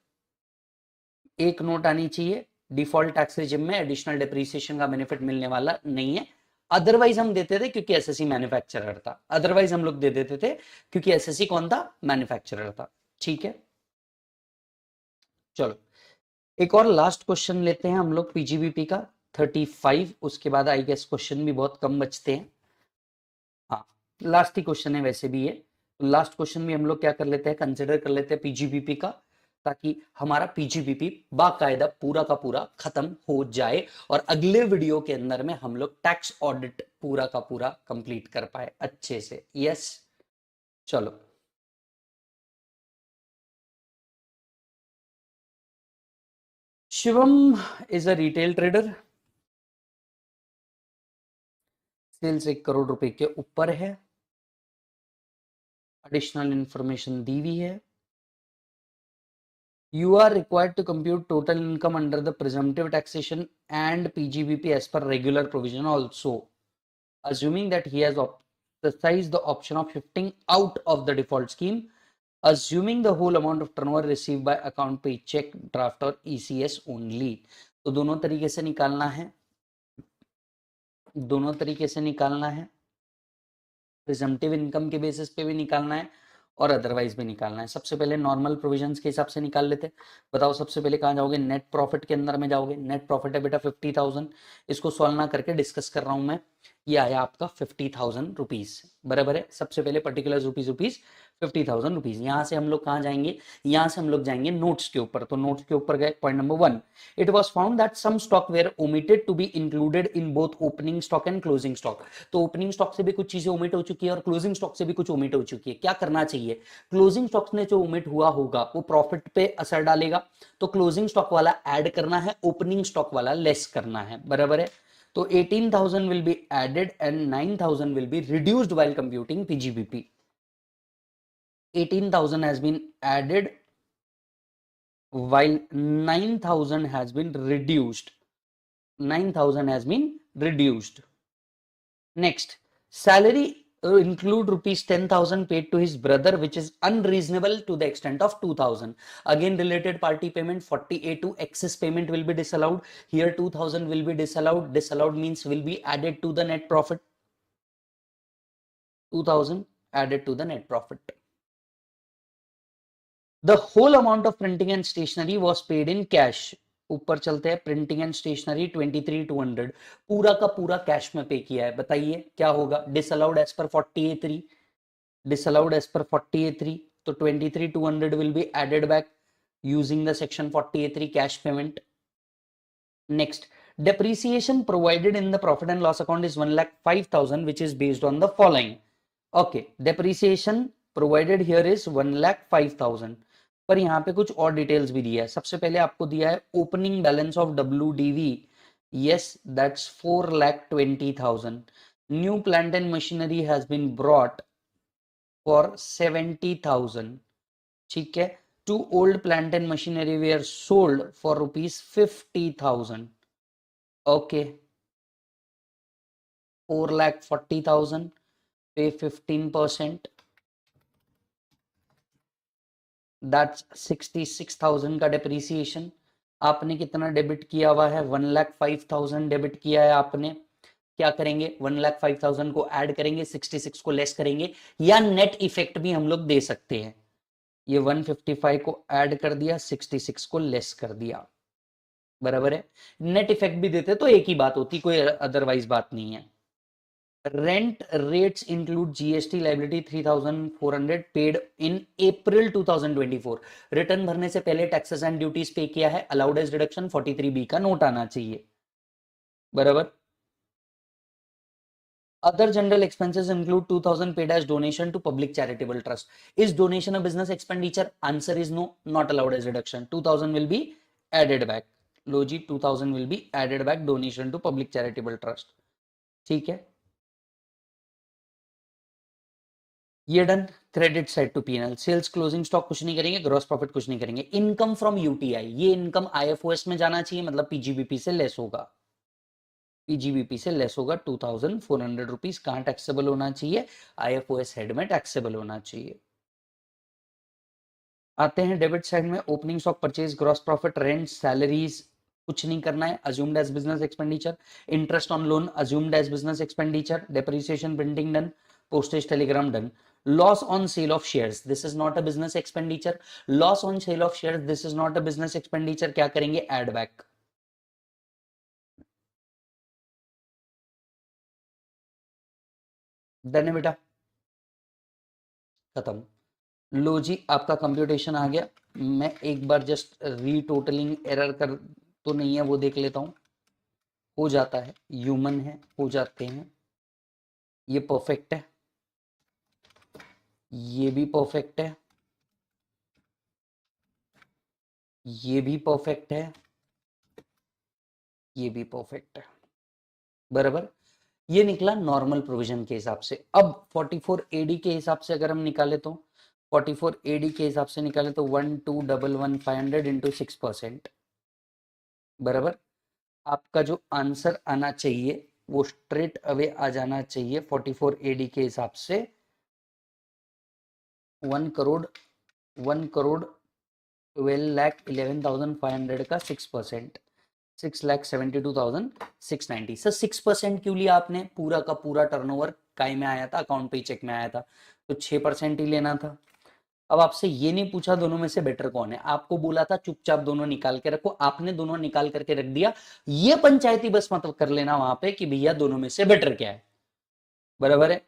एक नोट आनी चाहिए डिफॉल्ट टैक्स रिजिम में एडिशनल डिप्रिसिएशन का बेनिफिट मिलने वाला नहीं है। अदरवाइज हम देते थे क्योंकि एसएससी मैन्युफैक्चरर था। अदरवाइज हम लोग दे देते थे क्योंकि एसएससी कौन था? मैन्युफैक्चरर था। ठीक है, चलो एक और लास्ट क्वेश्चन लेते हैं हम लोग पीजीबीपी का 35। उसके बाद आई गेस क्वेश्चन भी बहुत कम बचते हैं। हाँ, लास्ट ही क्वेश्चन है वैसे भी ये। तो लास्ट क्वेश्चन भी हम लोग क्या कर लेते हैं, कंसिडर कर लेते हैं पीजीबीपी का, ताकि हमारा पीजीबीपी बाकायदा पूरा का पूरा खत्म हो जाए और अगले वीडियो के अंदर में हम लोग टैक्स ऑडिट पूरा का पूरा कंप्लीट कर पाए अच्छे से। यस, चलो। Shivam is a retail trader, sales 1 crore रुपए के ऊपर है। एडिशनल इंफॉर्मेशन दी हुई है। You are required to compute total income under the presumptive taxation and PGBP as per regular provision also, assuming that he has exercised the option of shifting out of the default scheme, assuming the whole amount of turnover received by account paycheck draft or ECS only। तो दोनों तरीके से निकालना है, दोनों तरीके से निकालना है। प्रिजम्पटिव इनकम के बेसिस पे भी निकालना है और अदरवाइज भी निकालना है। सबसे पहले नॉर्मल प्रोविजंस के हिसाब से निकाल लेते हैं। बताओ सबसे पहले कहाँ जाओगे? नेट प्रॉफिट के अंदर में जाओगे। नेट प्रॉफिट है बेटा 50,000। इसको सॉल्व ना करके डिस्कस कर रहा हूं मैं। ये आया आपका 50,000 रुपीज, बराबर है। सबसे पहले पर्टिकुलर रुपीज रुपीज 50,000 रुपीज। यहाँ से हम लोग कहाँ जाएंगे? यहाँ से हम लोग जाएंगे नोट्स के ऊपर। तो नोट्स के ऊपर गए, point number 1, it was found that some stock were omitted to be included in both opening stock and closing stock. तो ओपनिंग स्टॉक से भी कुछ चीजें ओमिट हो चुकी है और क्लोजिंग स्टॉक से भी कुछ ओमिट हो चुकी है। क्या करना चाहिए? क्लोजिंग स्टॉक ने जो ओमिट हुआ होगा वो प्रॉफिट पे असर डालेगा, तो क्लोजिंग स्टॉक वाला ऐड करना है, ओपनिंग स्टॉक वाला लेस करना है, बराबर है। तो 18,000 will be added and 9,000 will be reduced while computing PGBP. 18,000 has been added while 9,000 has been reduced. 9,000 has been reduced. Next, salary include rupees 10,000 paid to his brother, which is unreasonable to the extent of 2,000. Again, related party payment 40A2 excess payment will be disallowed. Here 2,000 will be disallowed. Disallowed means will be added to the net profit. 2,000 added to the net profit. The whole amount of printing and stationery was paid in cash. ऊपर चलते हैं, प्रिंटिंग एंड स्टेशनरी 23,200 पूरा का पूरा कैश में पे किया है। बताइए क्या होगा? Disallowed as per 40A3, disallowed as per 40A3, तो 23,200 will be added back using the section 40A3 cash payment. Next, depreciation provided in the profit and loss account is 1,05,000, which is based on the following. Okay, depreciation provided here is 1,05,000, पर यहाँ पे कुछ और डिटेल्स भी दिया है। सबसे पहले आपको दिया है opening balance of WDV, yes that's 4,20,000. New plant and machinery has been brought for 70,000, ठीक है। Two old plant and machinery were sold for rupees 50,000. Okay, 4,40,000, pay 15%, that's 66,000 का डेप्रीसिएशन। आपने कितना डेबिट किया हुआ है? 1,05,000 डेबिट किया है आपने। क्या करेंगे? 1,05,000 को ऐड करेंगे, 66 को लेस करेंगे, या नेट इफेक्ट भी हम लोग दे सकते हैं। ये 155 को ऐड कर दिया, 66 को लेस कर दिया, बराबर है। नेट इफेक्ट भी देते तो एक ही बात होती, कोई अदरवाइज बात नहीं है। Rent rates include GST liability 3,400 paid in April 2024। Return भरने से पहले टैक्सेस एंड ड्यूटीज पे किया है, अलाउड एज डिडक्शन 43B का नोट आना चाहिए, बराबर। Other general expenses include 2,000 paid as donation to public charitable trust. Is donation a business expenditure? Answer is no, not allowed as deduction. 2,000 will be added back. Low ji, 2,000 will be added back donation to public charitable trust. ठीक है, ये done. Credit side to PNL, sales closing stock कुछ नहीं करेंगे, ग्रॉस प्रॉफिट कुछ नहीं करेंगे। इनकम फ्रॉम यूटीआई, ये इनकम आईएफओएस में जाना चाहिए, मतलब पीजीबीपी से लेस होगा। पीजीबीपी से लेस होगा 2,400 रुपीज। कहां टैक्सेबल होना चाहिए? आईएफओएस हेड में टैक्सेबल होना चाहिए। आते हैं डेबिट साइड में, opening stock, purchase, gross profit, rent, salaries कुछ नहीं करना है, assumed as business expenditure. Interest on loan assumed as business expenditure. Depreciation printing done, postage telegram done. Loss on sale of shares, this is not a business expenditure. Loss on sale of shares, this is not a business expenditure. क्या करेंगे? Add back. डन है बेटा, खत्म। लो जी, आपका कंप्यूटेशन आ गया। मैं एक बार जस्ट रीटोटलिंग एरर कर तो नहीं है वो देख लेता हूं। हो जाता है, ह्यूमन है, हो जाते हैं। ये परफेक्ट है, ये भी परफेक्ट है, ये भी परफेक्ट है, ये भी परफेक्ट है, बराबर। ये निकला नॉर्मल प्रोविजन के हिसाब से। अब 44 एडी के हिसाब से अगर हम निकाले तो 44 एडी के हिसाब से निकाले तो 1,211,500 इंटू 6%, बराबर। आपका जो आंसर आना चाहिए वो स्ट्रेट अवे आ जाना चाहिए 44 एडी के हिसाब से 1,12,11,500 का 6%, 6,72,690। सर 6% क्यों लिया आपने? पूरा का पूरा टर्नओवर काय में आया था, अकाउंट पे चेक में आया था, तो 6% ही लेना था। अब आपसे ये नहीं पूछा दोनों में से बेटर कौन है, आपको बोला था चुपचाप दोनों निकाल के रखो, आपने दोनों निकाल करके रख दिया। ये पंचायती बस मतलब कर लेना वहां पे कि भैया दोनों में से बेटर क्या है, बराबर है।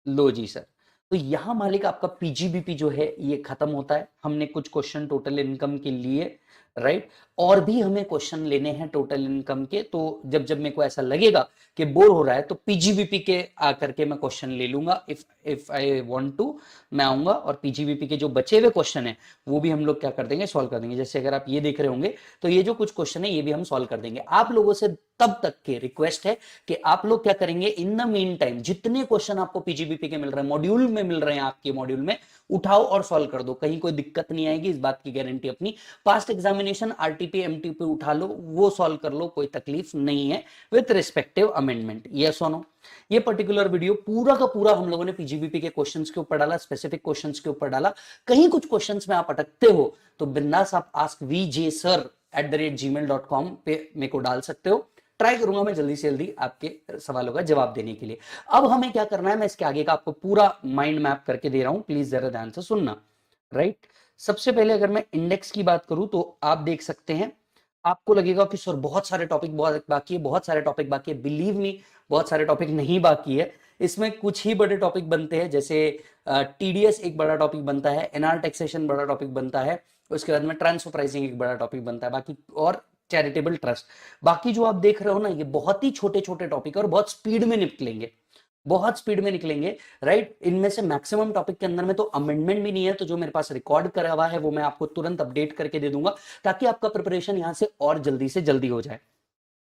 लो जी सर, तो यहां मालिक आपका पीजीबीपी जो है ये खत्म होता है। हमने कुछ क्वेश्चन टोटल इनकम के लिए, राइट, और भी हमें क्वेश्चन लेने हैं टोटल इनकम के। तो जब जब मेरे को ऐसा लगेगा कि बोर हो रहा है तो पीजीबीपी के आकर के मैं क्वेश्चन ले लूंगा। इफ आई वांट टू, मैं आऊंगा और पीजीबीपी के जो बचे हुए क्वेश्चन है वो भी हम लोग क्या कर देंगे? सॉल्व कर देंगे। जैसे अगर आप ये देख रहे होंगे तो ये जो कुछ क्वेश्चन है ये भी हम सॉल्व कर देंगे। आप लोगों से तब तक के रिक्वेस्ट है कि आप लोग क्या करेंगे, इन द मीन टाइम जितने क्वेश्चन आपको पीजीबीपी के मिल रहे हैं, मॉड्यूल में मिल रहे हैं, आपके मॉड्यूल में उठाओ और सॉल्व कर दो। कहीं कोई दिक्कत नहीं आएगी, इस बात की गारंटी अपनी। पास्ट एग्जामिनेशन आरटीपी एमटीपी उठा लो, वो सॉल्व कर लो, कोई तकलीफ नहीं है, विथ रिस्पेक्टिव अमेंडमेंट। यस और नो? ये पर्टिकुलर वीडियो पूरा का पूरा हम लोगों ने पीजीबीपी के क्वेश्चंस के ऊपर डाला, स्पेसिफिक क्वेश्चंस के ऊपर डाला। कहीं कुछ क्वेश्चंस में आप अटकते हो तो बिंदास आप askvjsir@gmail.com पे मेरे को डाल सकते हो। ट्राई करूंगा मैं जल्दी से जल्दी आपके सवालों का जवाब देने के लिए। अब हमें क्या करना है, मैं इसके आगे का आपको पूरा माइंड मैप करके दे रहा हूं, प्लीज जरा ध्यान से सुनना, राइट। सबसे पहले अगर मैं इंडेक्स की बात करूं तो आप देख सकते हैं, आपको लगेगा कि सर बहुत सारे टॉपिक बहुत बाकी है, बहुत सारे टॉपिक बाकी है। बिलीव मी, बहुत सारे टॉपिक नहीं बाकी है। इसमें कुछ ही बड़े टॉपिक बनते हैं, जैसे टीडीएस एक बड़ा टॉपिक बनता है, एनआर टैक्सेशन बड़ा टॉपिक बनता है, उसके बाद में ट्रांसफर प्राइसिंग एक बड़ा टॉपिक बनता है, बाकी और चैरिटेबल ट्रस्ट। बाकी जो आप देख रहे हो ना, ये बहुत ही छोटे छोटे टॉपिक और बहुत स्पीड में निकलेंगे, बहुत स्पीड में निकलेंगे, राइट। इनमें से मैक्सिमम टॉपिक के अंदर में तो अमेंडमेंट भी नहीं है, तो जो मेरे पास रिकॉर्ड करा हुआ है वो मैं आपको तुरंत अपडेट करके दे दूंगा, ताकि आपका प्रिपरेशन यहां से और जल्दी से जल्दी हो जाए,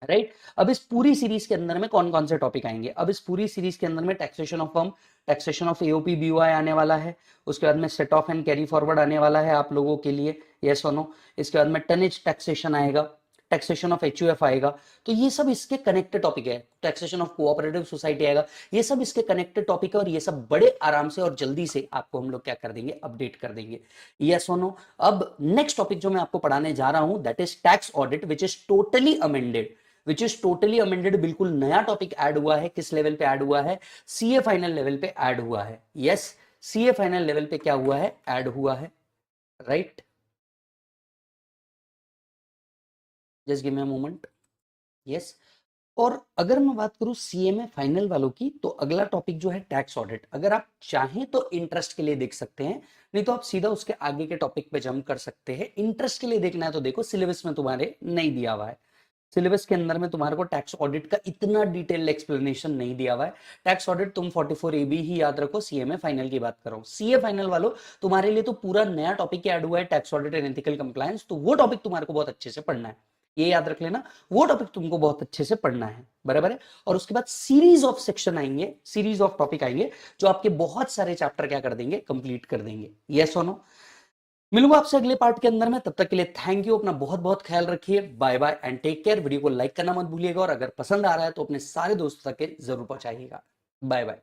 राइट। अब इस पूरी सीरीज के अंदर में कौन कौन से टॉपिक आएंगे? अब इस पूरी सीरीज के अंदर में taxation of firm, taxation of AOP BOI आने वाला है। उसके बाद में set of and carry forward आने वाला है आप लोगों के लिए, यस और नो। इसके बाद में टनेज टैक्सेशन आएगा, टैक्सेशन ऑफ एचयूएफ आएगा। तो ये सब इसके कनेक्टेड टॉपिक है। टैक्सेशन ऑफ कोऑपरेटिव सोसाइटी आएगा। ये सब इसके कनेक्टेड टॉपिक है और ये सब बड़े आराम से और जल्दी से आपको हम लोग क्या कर देंगे, अपडेट कर देंगे। यस और नो। अब नेक्स्ट टॉपिक जो मैं आपको पढ़ाने जा रहा हूं that is tax audit which is totally amended. बिल्कुल नया टॉपिक ऐड हुआ है। किस लेवल पे ऐड हुआ है? सीए फाइनल लेवल पे ऐड हुआ है। यस, सीए फाइनल लेवल पे क्या हुआ है? ऐड हुआ है, right. Just give me a moment. Yes. और अगर मैं बात करूं सीएमए फाइनल वालों की, तो अगला टॉपिक जो है टैक्स ऑडिट। अगर आप चाहें तो इंटरेस्ट के लिए देख सकते हैं, नहीं तो आप सीधा उसके आगे के टॉपिक पे जंप कर सकते हैं। इंटरेस्ट के लिए देखना है तो देखो, सिलेबस में तुम्हारे नहीं दिया हुआ है। सिलेबस के अंदर में तुम्हारे को टैक्स ऑडिट का इतना डिटेल एक्सप्लेनेशन नहीं दिया हुआ है। टैक्स ऑडिट तुम 44 एबी ही याद रखो। सीएमए फाइनल की बात करो, सीए फाइनल वालों तुम्हारे लिए तो पूरा नया टॉपिक ऐड हुआ है, tax audit and ethical compliance. तो वो टॉपिक तुम्हारे को बहुत अच्छे से पढ़ना है, ये याद रख लेना। वो टॉपिक तुमको बहुत अच्छे से पढ़ना है, बराबर है। और उसके बाद सीरीज ऑफ सेक्शन आएंगे, सीरीज ऑफ टॉपिक आएंगे जो आपके बहुत सारे चैप्टर क्या कर देंगे, कंप्लीट कर देंगे। यस और नो। मिलूंगा आपसे अगले पार्ट के अंदर में, तब तक के लिए थैंक यू। अपना बहुत बहुत ख्याल रखिए। Bye bye and take care. Video को लाइक करना मत भूलिएगा और अगर पसंद आ रहा है तो अपने सारे दोस्तों तक के जरूर पहुंचाइएगा। Bye bye.